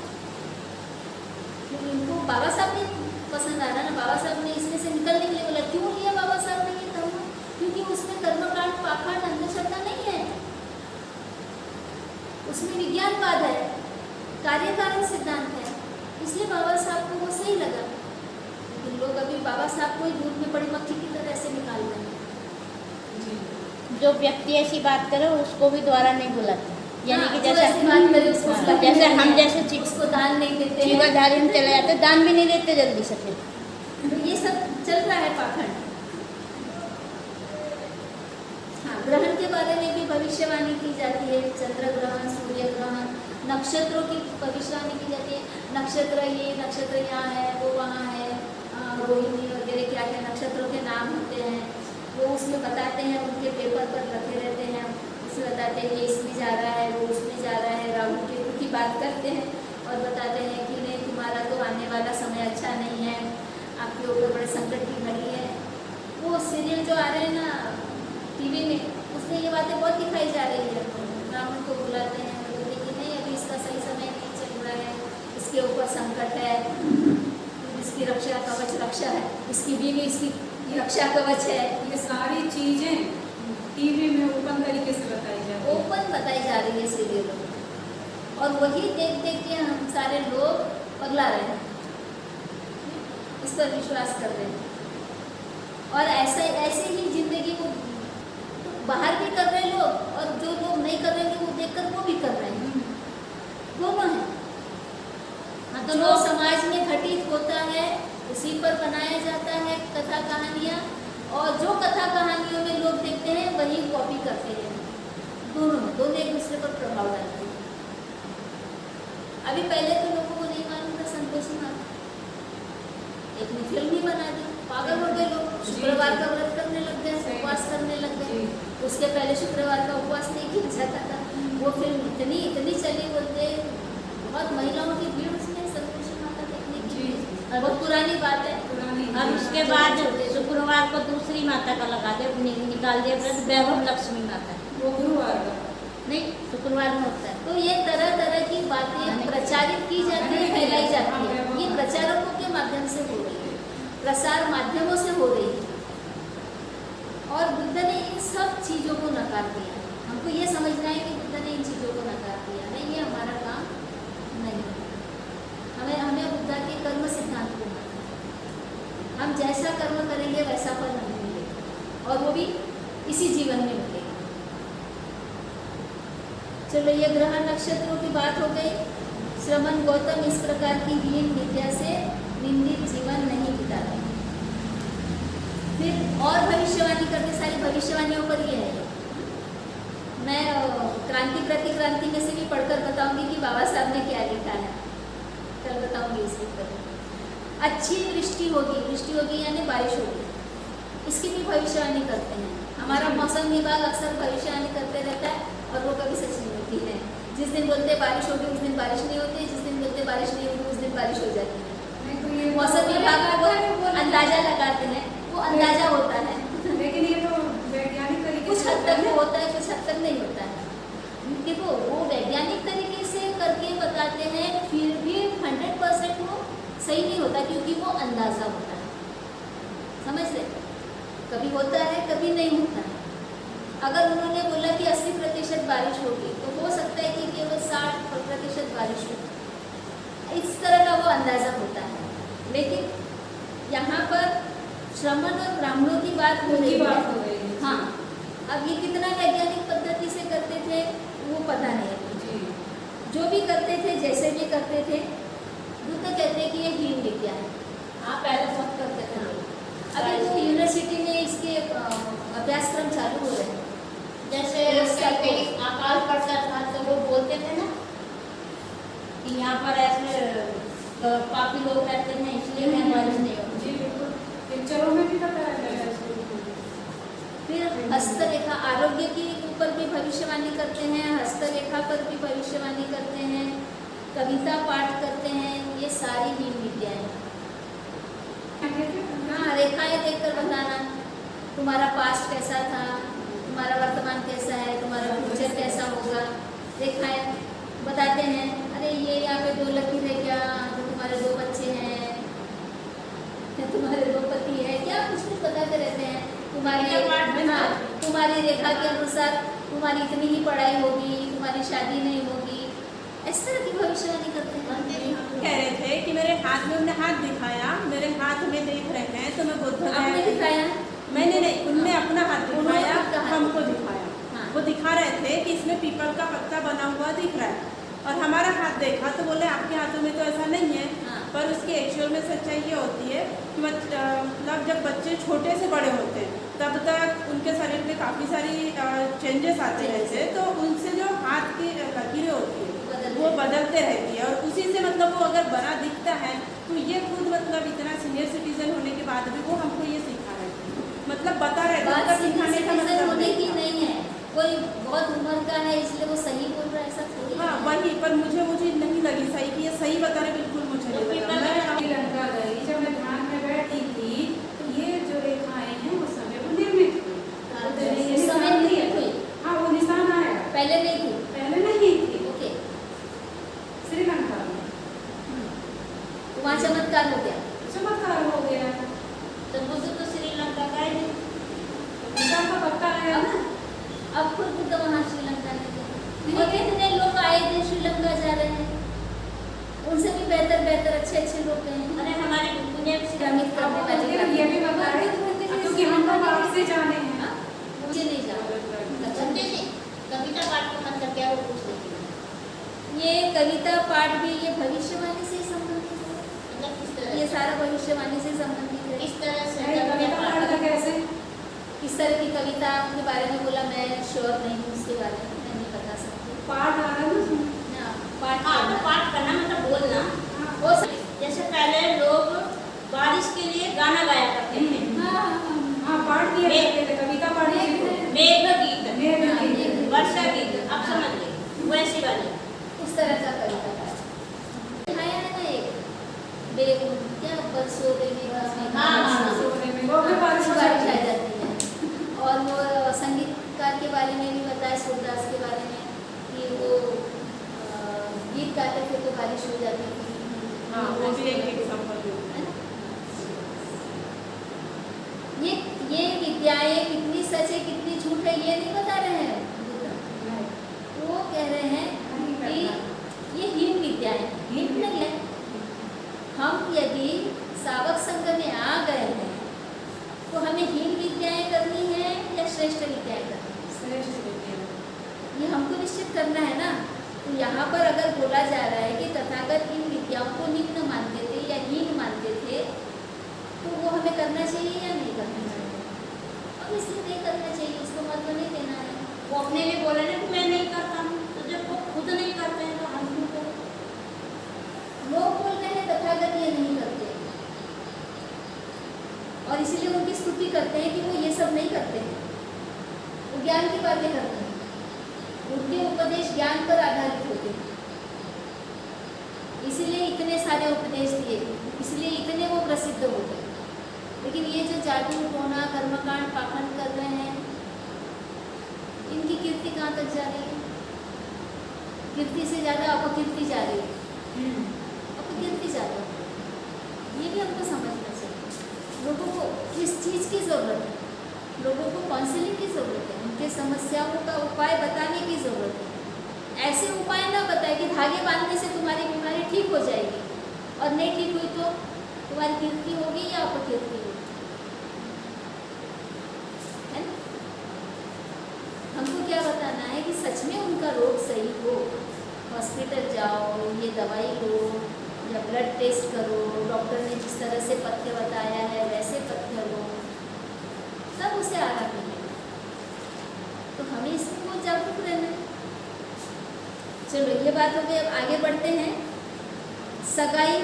क्योंकि उनको बाबा साहब नहीं पसंद आ रहा ना। बाबा साहब ने इसमें से निकलने के लिए बोला। क्यों लिया बाबा साहब ने ये धर्म? क्योंकि उसमें कर्मकांड पाखंड अंधश्रद्धा नहीं है, उसमें विज्ञानवाद है, कार्यकारण सिद्धांत है, इसलिए बाबा साहब को वो सही लगा। लेकिन लोग अभी बाबा साहब को ही दूध में पड़ी मक्खी की तरह से निकाल रहे हैं। जो व्यक्ति ऐसी बात करे उसको भी द्वारा नहीं बुलाते। यानी कि जो जैसे ऐसी बात करे उसको हाँ, उसका जैसे हम है, जैसे उसको दान नहीं देते हैं। जीवनधारी हम चले जाते, दान भी नहीं देते जल्दी से फिर। तो ये सब चल रहा है पाखंड। हाँ, ग्रहण के बारे में भी भविष्यवाणी की जाती है। चंद्र ग्रहण, सूर्य ग्रहण, नक्षत्रों की भविष्यवाणी की जाती है। नक्षत्र ये नक्षत्र यहाँ है, वो वहाँ है, रोहिणी वगैरह क्या क्या नक्षत्रों के नाम होते हैं, वो उसमें बताते हैं, उनके पेपर पर रखे रहते हैं। उसमें बताते हैं ये इसमें जा रहा है, वो उसमें जा रहा है, राहु केतु की बात करते हैं और बताते हैं कि नहीं तुम्हारा तो आने वाला समय अच्छा नहीं है, आपके ऊपर बड़े संकट की घड़ी है। वो सीरियल जो आ रहे हैं ना टीवी में, उसमें ये बातें बहुत दिखाई जा रही है। ब्राह्मण को बुलाते हैं, बोलते कि नहीं अभी इसका सही समय नहीं चल रहा है, इसके ऊपर संकट है, इसकी रक्षा कवच रक्षा है, इसकी बीवी इसकी रक्षा कवच है। ये सारी चीजें टीवी में ओपन तरीके से बताई जाती है। ओपन बताई जा रही है सीरियलों में, और वही देख देख के हम सारे लोग पगला रहे हैं, इस पर विश्वास कर रहे हैं। और ऐसे ही जिंदगी को बाहर भी कर रहे हैं लोग, और जो लोग नहीं कर रहे हैं वो देखकर वो भी कर रहे हैं, दोनों हैं। हाँ, तो जो समाज में घटित होता है उसी पर बनाया जाता है कथा कहानियाँ, और जो कथा कहानियों में लोग देखते हैं वही कॉपी करते हैं। दोनों एक दूसरे पर प्रभाव डालते हैं। अभी पहले तो लोगों को नहीं मालूम था संतोषी माता, एक ने फिल्म ही बना दी, पागल हो गए लोग। शुक्रवार का व्रत करने लग गए, उपवास करने लग गए। उसके पहले शुक्रवार का उपवास नहीं किया जाता था। वो फिल्म इतनी चली, बोलते बहुत महिलाओं की भीड़ उसमें संतोषी माता देखने की। बहुत पुरानी बात है। अब उसके बाद शुक्रवार को दूसरी माता का लगा दे, निकाल दिया व्रत, वैभव लक्ष्मी माता। वो गुरुवार का नहीं, शुक्रवार में होता है। तो ये तरह तरह की बातें प्रचारित की जाती है, फैलाई जाती है। ये प्रचारकों के माध्यम से हो रही है, प्रसार माध्यमों से हो रही है। और बुद्ध ने इन सब चीज़ों को नकार दिया। हमको ये समझना है कि बुद्ध ने इन चीज़ों को नकार दिया, नहीं ये हमारा काम नहीं है। हमें बुद्ध के कर्म सिद्धांत को मानना है। हम जैसा कर्म करेंगे वैसा फल हमें मिलेगा, और वो भी इसी जीवन में मिलेगा। चलो, ये ग्रह नक्षत्रों की बात हो गई। श्रमण गौतम इस प्रकार की हीन विद्या से निंदित जीवन नहीं बिताते। फिर और भविष्यवाणी करते, सारी भविष्यवाणियों पर ये है। मैं क्रांति प्रतिक्रांति में से भी पढ़कर बताऊंगी कि बाबा साहब ने क्या लिखा है, कल बताऊंगी इसके ऊपर। अच्छी वृष्टि होगी यानी बारिश होगी, इसकी भी भविष्यवाणी करते हैं। हमारा मौसम विभाग अक्सर भविष्यवाणी करते रहता है और वो कभी सच नहीं होती है। जिस दिन बोलते बारिश होगी उस दिन बारिश नहीं होती, जिस दिन बोलते बारिश नहीं होगी उस दिन बारिश हो जाती है। मौसम विभाग को अंदाजा लगाते हैं, वो अंदाजा होता है, लेकिन ये तो वैज्ञानिक तरीके कुछ से हद तक होता है, कुछ हद तक नहीं होता है। देखो, वो वैज्ञानिक तरीके से करके बताते हैं, फिर भी 100% वो सही नहीं होता, क्योंकि वो अंदाजा होता है। समझ रहे? कभी होता है, कभी नहीं होता है। अगर उन्होंने बोला कि 80% बारिश होगी, तो हो सकता है कि केवल 60% बारिश होगी। इस तरह का वो अंदाजा होता है। लेकिन यहाँ पर श्रमण और ब्राह्मणों की बात हो रही है। हाँ, अब ये कितना वैज्ञानिक पद्धति से करते थे वो पता नहीं। जो भी करते थे, जैसे भी करते थे, वो तो कहते हैं कि ये हीन विद्या है। हाँ, पहले बहुत करते थे लोग। अभी तो यूनिवर्सिटी में इसके अभ्यासक्रम चालू हो रहे हैं। जैसे अकाल पड़ता था तो लोग बोलते थे ना कि यहाँ पर ऐसे पापी लोग रहते हैं, इसलिए मैं बारिश नहीं होती। जी बिल्कुल, पिक्चरों में भी बताया गया है इसको। फिर हस्तरेखा, आरोग्य के ऊपर भी भविष्यवाणी करते हैं, हस्तरेखा पर भी भविष्यवाणी करते हैं, कविता पाठ करते हैं। ये सारी हीन विद्याएं। हाँ, रेखाएं देखकर बताना, तुम्हारा पास्ट कैसा था, तुम्हारा वर्तमान कैसा है, तुम्हारा फ्यूचर कैसा होगा। रेखाएं बताते हैं। अरे ये यहाँ पे 2 लकीर है क्या, तो तुम्हारे 2 बच्चे हैं, तुम्हारे 2 पति है क्या, कुछ बताते रहते हैं। तुम्हारी रेखा के अनुसार तुम्हारी इतनी ही पढ़ाई होगी, तुम्हारी शादी नहीं होगी। इस तरह की भविष्यवाणी करते हैं। कह रहे थे कि मेरे हाथ में, उन्होंने हाथ दिखाया, मेरे हाथ में देख रहे हैं तो मैं बुद्ध आपने दिखाया? मैंने नहीं, उनने अपना हाथ दिखाया, हमको दिखाया। हाँ, वो दिखा रहे थे कि इसमें पीपल का पत्ता बना हुआ दिख रहा है, और हमारा हाथ देखा तो बोले आपके हाथों में तो ऐसा नहीं है। हाँ। पर उसकी एक्चुअल में सच्चाई ये होती है कि मतलब जब बच्चे छोटे से बड़े होते हैं तब तक उनके शरीर में काफ़ी सारी चेंजेस आते रहते हैं, तो उनसे जो हाथ की लकीरें होती है वो बदलते रहती है, और उसी से मतलब वो अगर बड़ा दिखता है तो ये खुद मतलब इतना सीनियर सिटीजन होने के बाद भी वो हमको ये सिखा रहे थे, मतलब बता रहे थे। बात उनका सिखाने का citizen मतलब होने की था। नहीं है, कोई बहुत उम्र का है इसलिए वो सही बोल रहा है, ऐसा थोड़ी हाँ है। वही, पर मुझे नहीं लगी सही कि ये सही बता रहे, बिल्कुल मुझे नहीं लगा। मैं श्रीलंका गई, जब मैं ध्यान में बैठी थी तो ये जो रेखाएं हैं वो समय पर निर्मित हुई। उस समय निर्मित हुई, हाँ वो निशान आया, पहले नहीं थी। पहले नहीं थी ओके, श्रीलंका में। तो वहाँ चमत्कार हो गया। चमत्कार हो गया, तो बुद्ध तो श्रीलंका का ही निशान का पत्ता आया ना। अब खुद बुद्ध वहाँ श्रीलंका में गए, और कितने लोग आए थे श्रीलंका जा रहे हैं, उनसे भी बेहतर अच्छे लोग गए हैं। अरे हमारे पुण्य भ्रमित करने वाली बात। ये भी बता रहे क्योंकि हम तो बाहर से जाने हैं। हाँ? मुझे नहीं जाना। समझे जी, कविता पाठ का मतलब क्या वो पूछ रही थी। ये कविता पाठ भी ये भविष्यवाणी से संबंधित है, मतलब किस तरह ये सारा भविष्यवाणी से संबंधित है। किस तरह से नहीं, कविता कविता पाठ पाठ का कैसे? किस तरह की कविता के बारे में बोला, मैं श्योर नहीं हूँ उसके बारे में, मैं नहीं बता सकती। पाठ आ रहा है ना उसमें। ना, पाठ हाँ, तो करना। पाठ करना मतलब बोलना। हाँ। हो सकता जैसे पहले लोग बारिश के लिए गाना गाया करते थे, हाँ पाठ किया करते थे, कविता पाठ किए थे। मेघ गीत, मेघ गीत, वर्षा गीत, अब समझ गए वैसे वाले। उस तरह का कविता पाठ दिखाया है ना एक क्या बरसों में हाँ, सोने में वो भी बारिश हो बारिश जाती आ है। जाती है। और वो संगीतकार के बारे में भी बताया, सूरदास के बारे में, कि वो गीत गाते थे तो बारिश हो जाती थी। हाँ वो भी एक एग्जाम्पल है ना? ये विद्याएं कितनी सच है कितनी झूठ है ये नहीं बता रहे हैं बुद्ध। वो कह रहे हैं कि ये हीन विद्याएं, हीन नहीं है। हम यदि सावक संघ में आ गए हैं तो हमें हीन विद्याएं करनी है या श्रेष्ठ विद्याएं करनी है, श्रेष्ठ विद्या। ये हमको निश्चित करना है ना। तो यहाँ पर अगर बोला जा रहा है कि तथागत इन विद्याओं को निम्न मानते थे या हीन मानते थे, तो वो हमें करना चाहिए या नहीं करना चाहिए? अब इसलिए नहीं करना चाहिए, उसको महत्व नहीं देना है। वो अपने लिए बोले ना कि मैं नहीं करता हूँ, तो जब वो खुद नहीं करते हैं तो हम क्यों करें? लोग बोल रहे हैं तथागत ये नहीं करते, और इसीलिए उनकी स्तुति करते हैं कि वो ये सब नहीं करते हैं, वो ज्ञान की बातें करते हैं, उनके उपदेश ज्ञान पर आधारित होते हैं, इसीलिए इतने सारे उपदेश दिए, इसलिए इतने वो प्रसिद्ध हो गए। लेकिन ये जो जादू टोना कर्मकांड पाखंड कर रहे हैं, इनकी कीर्ति कहाँ तक जा रही है? कीर्ति से ज़्यादा अपकीर्ति जा रही है, अपकीर्ति ज़्यादा। ये भी हमको समझना चाहिए। लोगों को किस चीज़ की ज़रूरत है, लोगों को काउंसलिंग की ज़रूरत है, उनके समस्याओं का उपाय बताने की ज़रूरत है। ऐसे उपाय ना बताए कि धागे बांधने से तुम्हारी बीमारी ठीक हो जाएगी, और नहीं ठीक हुई तो तुम्हारी कीर्ति होगी या अपकीर्ति होगी, है ना? हमको क्या बताना है कि सच में उनका रोग सही हो, हॉस्पिटल जाओ, ये दवाई लो या ब्लड टेस्ट करो, डॉक्टर ने जिस तरह से पथ्य बताया है वैसे पथ्य लो, तब उसे आराम मिलेगा। तो हमें इसमें बहुत जागरूक रहना है। चलो ये बात हो गई, अब आगे बढ़ते हैं। सगाई,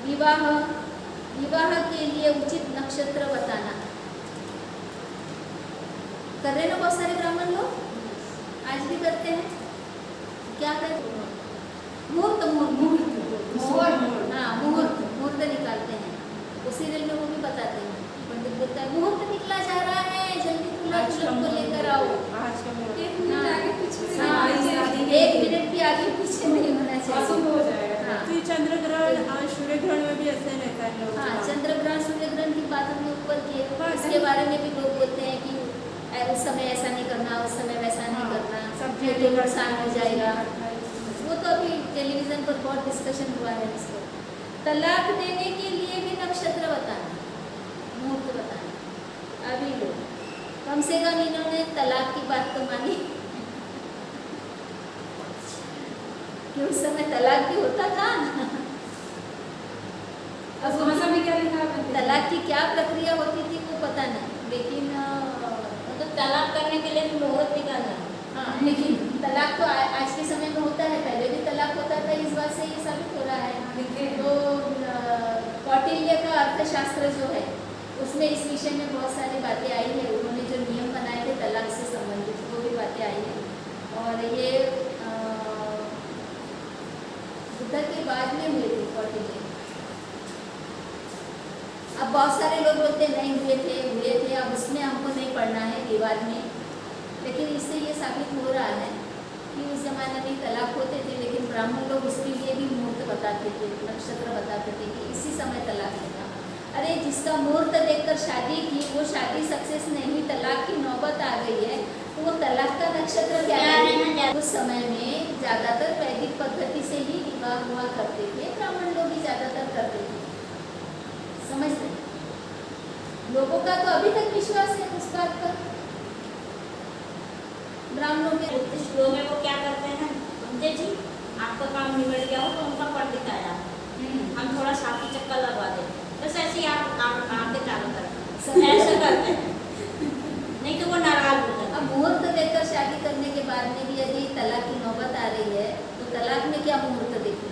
विवाह, विवाह के लिए उचित नक्षत्र बताना। कर रहे ना बहुत सारे ब्राह्मण लोग, आज भी करते हैं। क्या करते हैं? मुहूर्त हाँ, मुहूर्त निकालते हैं। वो सीरियल में वो भी बताते हैं, पंडित बोलता है मुहूर्त निकला जा रहा है, जल्दी दूल्हा दुल्हन को लेकर आओ। आज का मेरा एक मिनट आगे पीछे हाँ, से 1 मिनट भी आगे पीछे नहीं होना चाहिए। अशुभ हो जाएगा। हाँ, तो ये चंद्र ग्रहण और सूर्य ग्रहण में भी ऐसे रहता है लोग। हाँ, चंद्र ग्रहण सूर्य ग्रहण की बात हमने ऊपर की है। इसके बारे में भी लोग बोलते हैं कि उस समय ऐसा नहीं करना, उस समय वैसा नहीं करना, सब ये तो नुकसान हो जाएगा। वो तो अभी टेलीविज़न पर बहुत डिस्कशन हुआ है इसको। तलाक देने के लिए भी नक्षत्र बताना, मुहूर्त बताना। अभी लोग कम से कम इन्होंने तलाक की बात तो मानी कि उस समय तलाक भी होता था। अब भाषा में क्या लिखा है? तलाक की क्या प्रक्रिया होती थी वो पता नहीं, लेकिन मतलब तलाक करने के लिए भी मुहूर्त निकालना। हाँ, लेकिन तलाक तो आज के समय में होता है, पहले भी तलाक होता था। इस बात से ये साबित हो रहा है। लिखे तो कौटिल्य का अर्थशास्त्र जो है उसमें इस विषय में बहुत सारी बातें आई है। उन्होंने जो नियम बनाए थे तलाक से संबंधित वो भी बातें आई है। और ये बुद्ध के बाद में हुए थे कौटिल्य। अब बहुत सारे लोग बोलते नहीं हुए थे, अब उसमें हमको नहीं पढ़ना है विवाद में। लेकिन इससे ये साबित हो रहा है कि उस ज़माने में तलाक होते थे, लेकिन ब्राह्मण लोग उसके लिए भी मुहूर्त बताते थे, नक्षत्र बताते थे कि इसी समय तलाक लेना। अरे जिसका मुहूर्त देखकर शादी की वो शादी सक्सेस नहीं हुई, तलाक की नौबत आ गई है, तो वो तलाक का नक्षत्र क्या है? उस समय में ज़्यादातर वैदिक पद्धति से ही विवाह हुआ करते थे, ब्राह्मण लोग ही ज़्यादातर करते थे। समझ रहे? लोगों का तो अभी तक विश्वास है उस बात पर। ब्राह्मणों के बुद्धिस्ट लोग हैं वो क्या करते हैं, समझे जी, आपका काम निबट गया हो तो उनका पंडित आया, हम थोड़ा साथी चक्कर लगवा देते, बस ऐसे ही आप आके चालू करते हैं, ऐसा करते हैं, नहीं तो वो नाराज होते हैं। अब मुहूर्त देखकर शादी करने के बाद में भी यदि तलाक की नौबत आ रही है तो तलाक में क्या मुहूर्त देखें?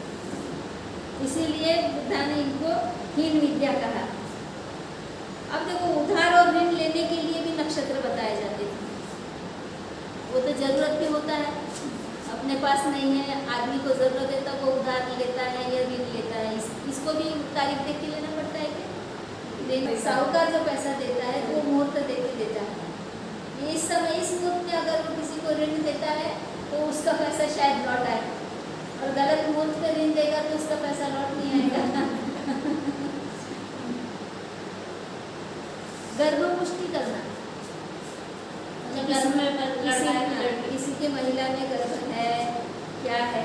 इसीलिए बुद्धा ने इनको हीन विद्या कहा। अब देखो उधार और ऋण लेने के लिए भी नक्षत्र बताए जाते थे। वो तो जरूरत भी होता है, अपने पास नहीं है, आदमी को जरूरत है तो वो उधार लेता है या ऋण लेता है। इसको भी तारीख देख के लेना पड़ता है कि साहूकार जो पैसा देता है तो वो मुहूर्त देख के देता है। इस समय इस मुहूर्त में अगर वो किसी को ऋण देता है तो उसका पैसा शायद लौट आए, और गलत मुहूर्त पे ऋण देगा तो उसका पैसा लौट नहीं आएगा। गर्भपुष्टि करना, किसी के महिला में गर्भ है क्या है,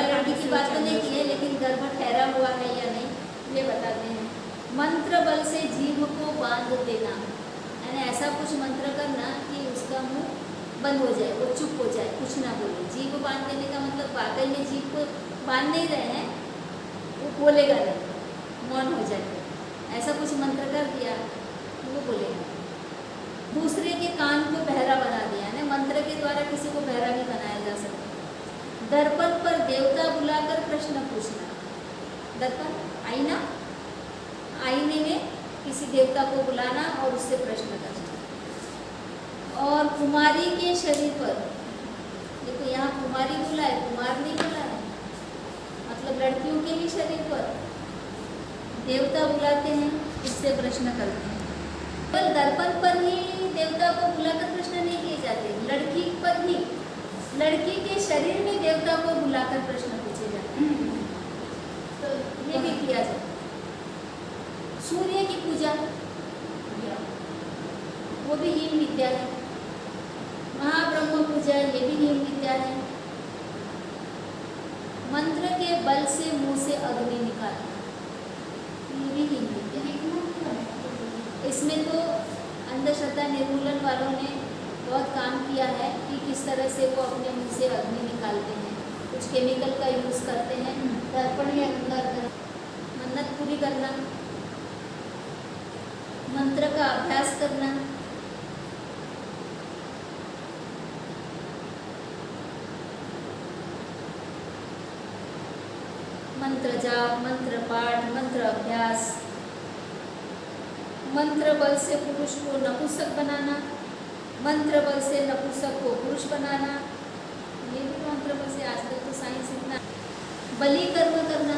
लड़की की बात तो नहीं की है, लेकिन गर्भ ठहरा हुआ है या नहीं ये बताते हैं। मंत्र बल से जीभ को बांध देना, यानी ऐसा कुछ मंत्र करना कि उसका मुंह बंद हो जाए, वो चुप हो जाए, कुछ ना बोले। जीभ बांध देने का मतलब वाकई में जीभ को बांध नहीं रहे हैं, वो बोलेगा नहीं, मौन हो जाए। ऐसा कुछ मंत्र कर दिया वो बोलेगा। दूसरे के कान को बहरा बना दिया, यानी मंत्र के द्वारा किसी को बहरा भी बनाया जा सकता। दर्पण पर देवता बुलाकर प्रश्न पूछना, दर्पण आईना, आईने में किसी देवता को बुलाना और उससे प्रश्न करना। और कुमारी के शरीर पर, देखो यहाँ कुमारी बोला है, कुमार नहीं बोला है, मतलब लड़कियों के भी शरीर पर देवता बुलाते हैं, इससे प्रश्न करते हैं। केवल दर्पण पर ही देवता को बुलाकर प्रश्न नहीं किए जाते, लड़की पर भी, लड़की के शरीर में देवता को बुलाकर प्रश्न पूछे जाते हैं, तो ये भी किया जाता है। सूर्य की पूजा वो भी हीन विद्या है। महाब्रह्म पूजा ये भी हीन विद्या है। मंत्र के बल से मुंह से अग्नि निकालना ये भी हीन विद्या है। इसमें तो अंधश्रद्धा निर्मूलन वालों ने बहुत काम किया है कि किस तरह से वो अपने मुंह से अग्नि निकालते हैं। कुछ केमिकल का यूज़ करते हैं, दर्पण या मन्नत पूरी करना, मंत्र का अभ्यास करना, मंत्र जाप, मंत्र पाठ, मंत्र अभ्यास, मंत्र बल से पुरुष को नपुंसक बनाना, मंत्र बल से नपुंसक को पुरुष बनाना, ये भी मंत्र बल से। आजकल तो साइंस इतना। बलि कर्म करना,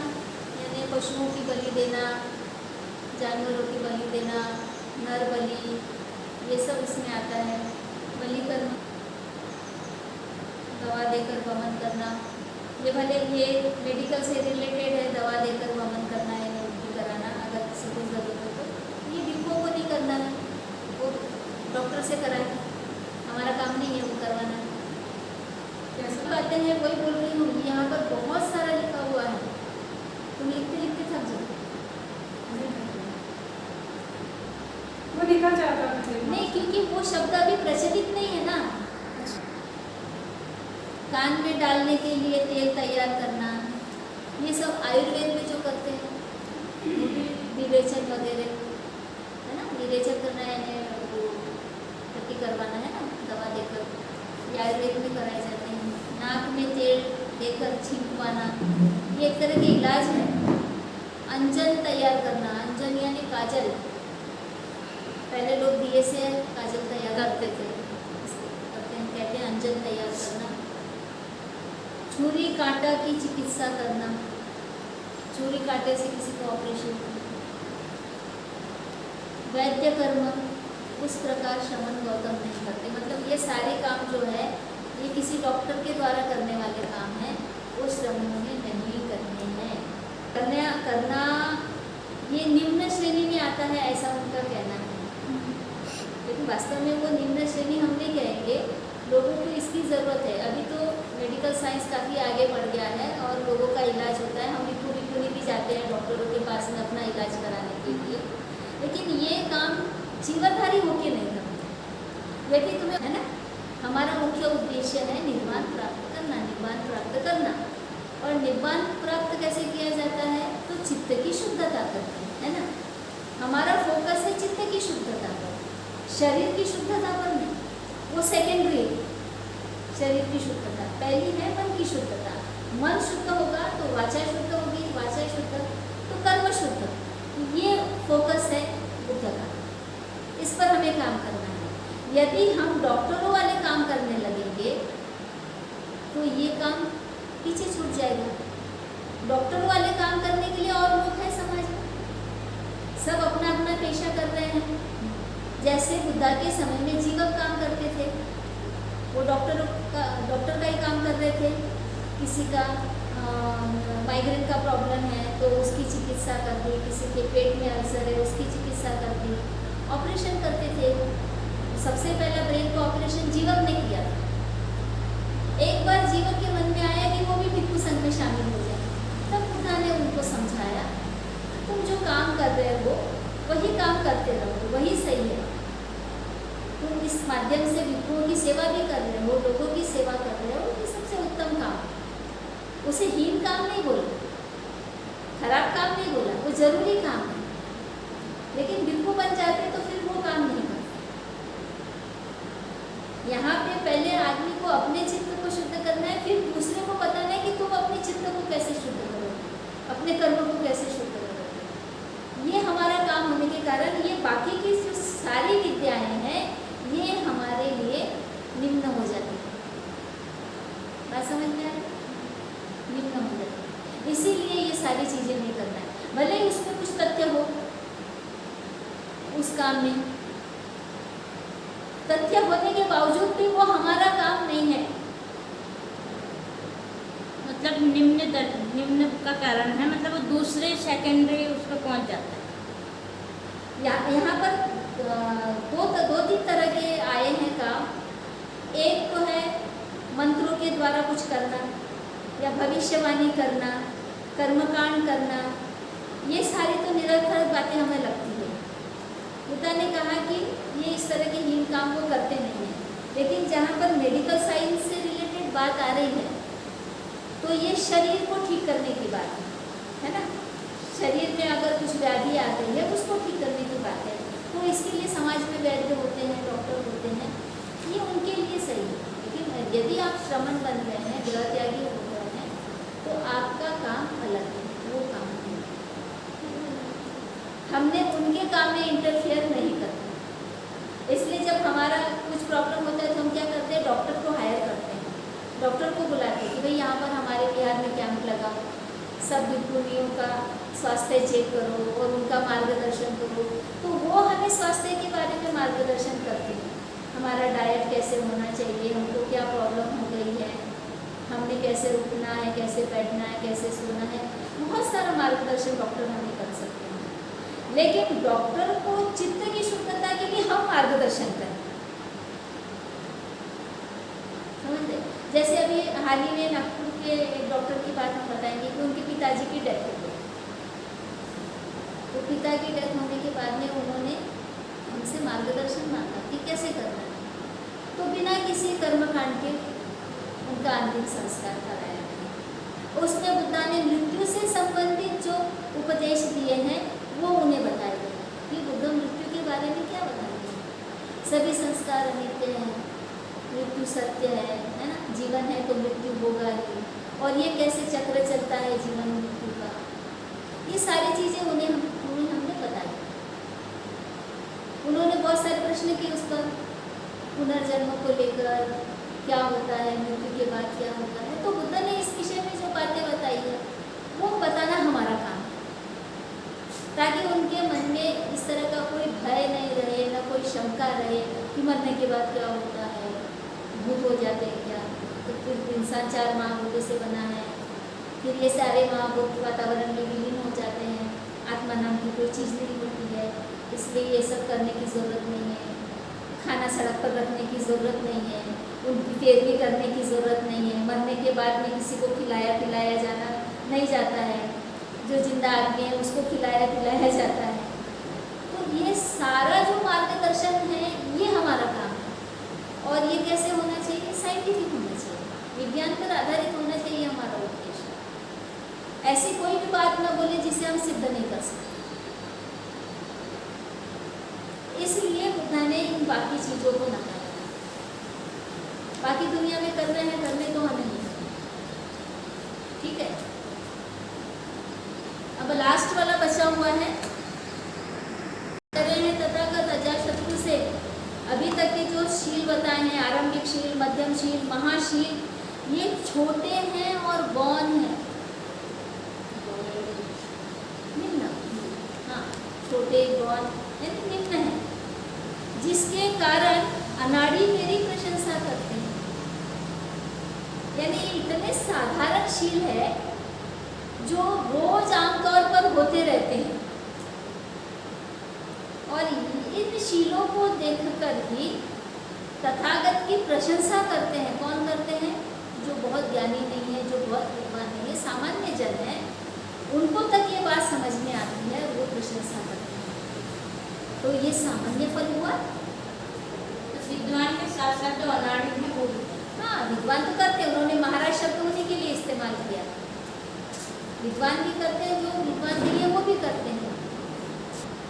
यानी पशुओं की बलि देना, जानवरों की बलि देना, नर बलि, ये सब इसमें आता है। बलि कर्म, दवा देकर वमन करना, ये भले ये मेडिकल से रिलेटेड है, दवा देकर वमन करना है, मुक्ति कराना, अगर किसी को जरूरत है तो। ये भिक्षुओं को नहीं करना है, वो डॉक्टर से कराए, हमारा काम नहीं है वो करवाना। कैसे कहते हैं वही बोल रही हूँ, यहाँ पर बहुत सारा लिखा हुआ है, तुम लिखते लिखते थक जाओ। वो लिखा जाता है नहीं क्योंकि वो शब्द अभी प्रचलित नहीं है ना। कान में डालने के लिए तेल तैयार करना, ये सब आयुर्वेद में जो करते हैं, विरेचन वगैरह है ना, विरेचन करना यानी वो टट्टी करवाना है ना, दवा देकर, ये आयुर्वेद में कराए जाते हैं। नाक में तेल देकर छिंकवाना, ये एक तरह के इलाज है। अंजन तैयार करना, अंजन यानी काजल, पहले लोग दिए से काजल तैयार करते थे, कहते हैं अंजन तैयार करना। छुरी कांटा की चिकित्सा करना, छुरी कांटे से किसी को ऑपरेशन करना। वैद्य कर्म उस प्रकार श्रवण गौतम नहीं करते, मतलब ये सारे काम जो है ये किसी डॉक्टर के द्वारा करने वाले काम हैं, वो श्रवण में नहीं करने हैं। करना ये निम्न श्रेणी में आता है, ऐसा उनका कहना है। लेकिन वास्तव में वो निम्न श्रेणी हम नहीं कहेंगे, लोगों को इसकी ज़रूरत है। अभी तो मेडिकल साइंस काफ़ी आगे बढ़ गया है और लोगों का इलाज होता है। हम बिल्कुल भी जाते हैं डॉक्टरों के पास में अपना इलाज कराने के लिए, लेकिन ये काम जीवनधारी होके नहीं करते। यदि तुम्हें है ना, हमारा मुख्य उद्देश्य है निर्वाण प्राप्त करना, निर्वाण प्राप्त करना। और निर्वाण प्राप्त कैसे किया जाता है, तो चित्त की शुद्धता करके, है ना। हमारा फोकस है चित्त की शुद्धता पर, शरीर की शुद्धता पर नहीं, वो सेकेंडरी। शरीर की शुद्धता पहली है, मन की शुद्धता। मन शुद्ध होगा तो वाचा शुद्ध होगी, वाचा शुद्ध तो कर्म शुद्ध। ये फोकस है बुद्ध का, इस पर हमें काम करना है। यदि हम डॉक्टरों वाले काम करने लगेंगे तो ये काम पीछे छूट जाएगा। डॉक्टरों वाले काम करने के लिए और लोग हैं समाज में, सब अपना अपना पेशा कर रहे हैं। जैसे बुद्धा के समय में जीवक काम करते थे, वो डॉक्टर का ही काम कर रहे थे। किसी का माइग्रेन का प्रॉब्लम है तो उसकी चिकित्सा कर दी, किसी के पेट में अल्सर है उसकी चिकित्सा कर दी, ऑपरेशन करते थे। सबसे पहला ब्रेन का ऑपरेशन जीवक ने किया था। एक बार जीवक के मन में आया कि वो भी भिक्षु संघ में शामिल हो जाए, तब बुद्धा ने उनको समझाया, तुम जो काम कर रहे हो वही काम करते रहो, वही सही है। तुम इस माध्यम से भिक्षुओं की सेवा भी कर रहे हो, लोगों की सेवा कर रहे हो, ये सबसे उत्तम काम। उसे हीन काम नहीं बोला, खराब काम नहीं बोला, वो जरूरी काम है। लेकिन भिक्षु बन जाते तो फिर वो काम नहीं करते। यहाँ पे पहले आदमी को अपने चित्त को शुद्ध करना है, फिर दूसरे को बताना है कि तुम अपने चित्त को कैसे शुद्ध करोगे, अपने कर्म को कैसे शुद्ध करोगे। ये हमारा काम होने के कारण ये बाकी की जो सारी विद्याएं हैं ये हमारे लिए निम्न हो जाती है। बात समझ में आ रही? निम्न हो जाती है, इसीलिए ये सारी चीज़ें नहीं करना है। भले ही उसमें कुछ तथ्य हो, उस काम में तथ्य होने के बावजूद भी वो हमारा काम नहीं है। मतलब निम्न का कारण है, मतलब वो दूसरे सेकेंडरी उस पर पहुँच जाता है। यहाँ पर दो तीन तरह के आए हैं काम। एक तो है मंत्रों के द्वारा कुछ करना या भविष्यवाणी करना, कर्मकांड करना, ये सारी तो निरर्थक बातें हमें लगती है। बुद्धा ने कहा कि ये इस तरह के हीन काम वो करते नहीं हैं। लेकिन जहाँ पर मेडिकल साइंस से रिलेटेड बात आ रही है तो ये शरीर को ठीक करने की बात है ना। शरीर में अगर कुछ व्याधि आ गई है उसको ठीक करने की बात है, तो इसके लिए समाज में वैद्य होते हैं, डॉक्टर होते हैं, ये उनके लिए सही है। लेकिन यदि आप श्रमण बन रहे हैं, गृह त्यागी हो रहे हैं, तो आपका काम अलग है, वो काम नहीं। हमने उनके काम में इंटरफेयर नहीं करना। इसलिए जब हमारा कुछ प्रॉब्लम होता है तो हम क्या करते हैं, डॉक्टर को हायर करते हैं, डॉक्टर को बुलाते हैं कि भाई यहाँ पर हमारे बिहार में कैंप लगाओ, सब भिक्षुणियों का स्वास्थ्य चेक करो और उनका मार्गदर्शन करो। तो वो हमें स्वास्थ्य के बारे में मार्गदर्शन करते हैं, हमारा डाइट कैसे होना चाहिए, हमको क्या प्रॉब्लम हो गई है, हमने कैसे उठना है, कैसे बैठना है, कैसे सोना है, बहुत सारा मार्गदर्शन डॉक्टर हमें कर सकते हैं। लेकिन डॉक्टर को चित्त की शुद्धता के लिए हम मार्गदर्शन करें, समझ गए। जैसे अभी हाल ही में नागपुर के एक डॉक्टर की बात हम बताएंगे कि उनके पिताजी की डेथ हो गई। तो पिता की डेथ होने के बाद में उन्होंने उनसे मार्गदर्शन मांगा कि कैसे करना है, तो बिना किसी कर्मकांड के उनका अंतिम संस्कार कराया गया। उसमें बुद्धा ने मृत्यु से संबंधित जो उपदेश दिए हैं वो उन्हें बताए गए कि बुद्ध मृत्यु के बारे में क्या बताएंगे। सभी संस्कार अनित्य हैं, मृत्यु सत्य है ना, जीवन है तो मृत्यु होगा ही, और ये कैसे चक्र चलता है जीवन मृत्यु का, ये सारी चीज़ें उन्हें हमने बताई। उन्होंने बहुत सारे प्रश्न किए उस पर, पुनर्जन्म को लेकर, क्या होता है मृत्यु के बाद क्या होता है। तो बुद्ध ने इस विषय में जो बातें बताई है वो बताना हमारा काम है, ताकि उनके मन में इस तरह का कोई भय नहीं रहे, ना कोई शंका रहे कि मरने के बाद क्या होता है, भूत हो जाते हैं क्या, तो फिर इंसान 4 महाभूतों से बना है, फिर ये सारे महाभूत वातावरण में विलीन हो जाते हैं, आत्मा नाम की कोई चीज़ नहीं होती है, इसलिए ये सब करने की ज़रूरत नहीं है, खाना सड़क पर रखने की ज़रूरत नहीं है, उनकी पैरवी करने की ज़रूरत नहीं है, मरने के बाद में किसी को खिलाया पिलाया जाना नहीं जाता है, जो जिंदा आदमी है उसको खिलाया पिलाया जाता है। तो ये सारा जो मार्गदर्शन है ये हमारा काम है, और ये कैसे होना चाहिए, साइंटिफिक होना चाहिए, विज्ञान पर आधारित होना चाहिए हमारा उद्देश्य। ऐसी कोई भी बात ना बोले जिसे हम सिद्ध नहीं कर सकते। इसलिए बुद्ध ने इन बाकी चीज़ों को नकारा। बाकी दुनिया में कर रहे हैं, करने तो हमें नहीं, ठीक है। अब लास्ट वाला बचा हुआ है, कर रहे हैं तथागत अजातशत्रु से अभी तक के जो शील बताए हैं, आरंभिक शील, मध्यम शील, महाशील, ये छोटे हैं और गौण हैं, निम्न, हाँ छोटे गौण यानी निम्न है, जिसके कारण अनाड़ी मेरी प्रशंसा करते हैं। यानी इतने साधारण शील है जो रोज आमतौर पर होते रहते हैं, और इन शीलों को देखकर ही तथागत की प्रशंसा करते हैं। कौन करते हैं? जो बहुत ज्ञानी नहीं है, जो बहुत विद्वान नहीं है, सामान्य जन है, उनको तक ये बात समझ में आती है, वो प्रशंसा करते हैं। तो ये सामान्य फल हुआ। तो विद्वान के साथ साथ तो अनाड़ी भी हो गई। हाँ, विद्वान तो करते हैं, उन्होंने महाराज शब्द उन्हीं के लिए इस्तेमाल किया। विद्वान भी करते हैं, जो विद्वान के लिए वो भी करते हैं,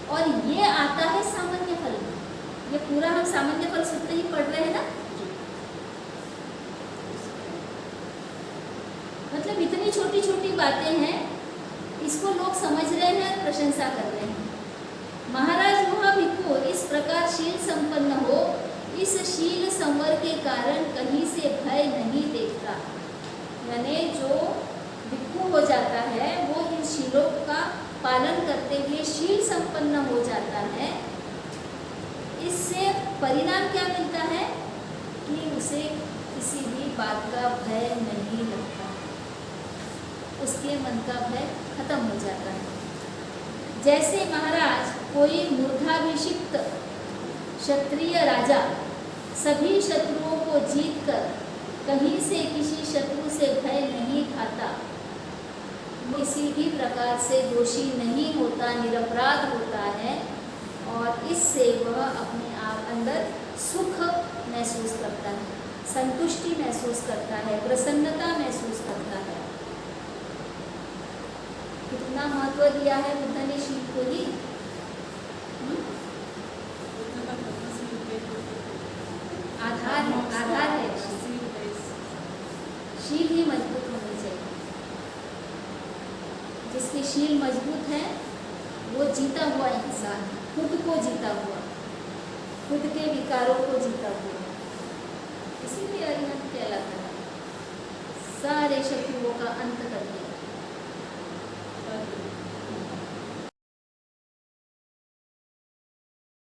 और ये आता है सामान्य फल में। ये पूरा हम सामान्य फल सूत्र ही पढ़ रहे हैं ना, मतलब इतनी छोटी छोटी बातें हैं, इसको लोग समझ रहे हैं, प्रशंसा कर रहे हैं। महाराज महाभिक्खु इस प्रकार शील संपन्न हो, इस शील संवर के कारण कहीं से भय नहीं देखता। यानी जो भिक्खु हो जाता है वो इन शीलों का पालन करते हुए शील संपन्न हो जाता है। इससे परिणाम क्या मिलता है कि उसे किसी भी बात का भय नहीं लगता, उसके मन का भय खत्म हो जाता है। जैसे महाराज कोई मूर्धाभिषिक्त क्षत्रिय राजा सभी शत्रुओं को जीतकर कहीं से किसी शत्रु से भय नहीं खाता, किसी भी प्रकार से दोषी नहीं होता, निरपराध होता है, और इससे वह अपने आप अंदर सुख महसूस करता है, संतुष्टि महसूस करता है, प्रसन्नता महसूस करता है। कितना महत्व दिया है बुद्ध ने शील को ही। आधार है, आधार है, शील ही मजबूत होनी चाहिए। जिसकी शील मजबूत है वो जीता हुआ इंसान, खुद को जीता हुआ, खुद के विकारों को जीता हुआ, इसीलिए अरिहंत कहलाता है। सारे शत्रुओं का अंत करता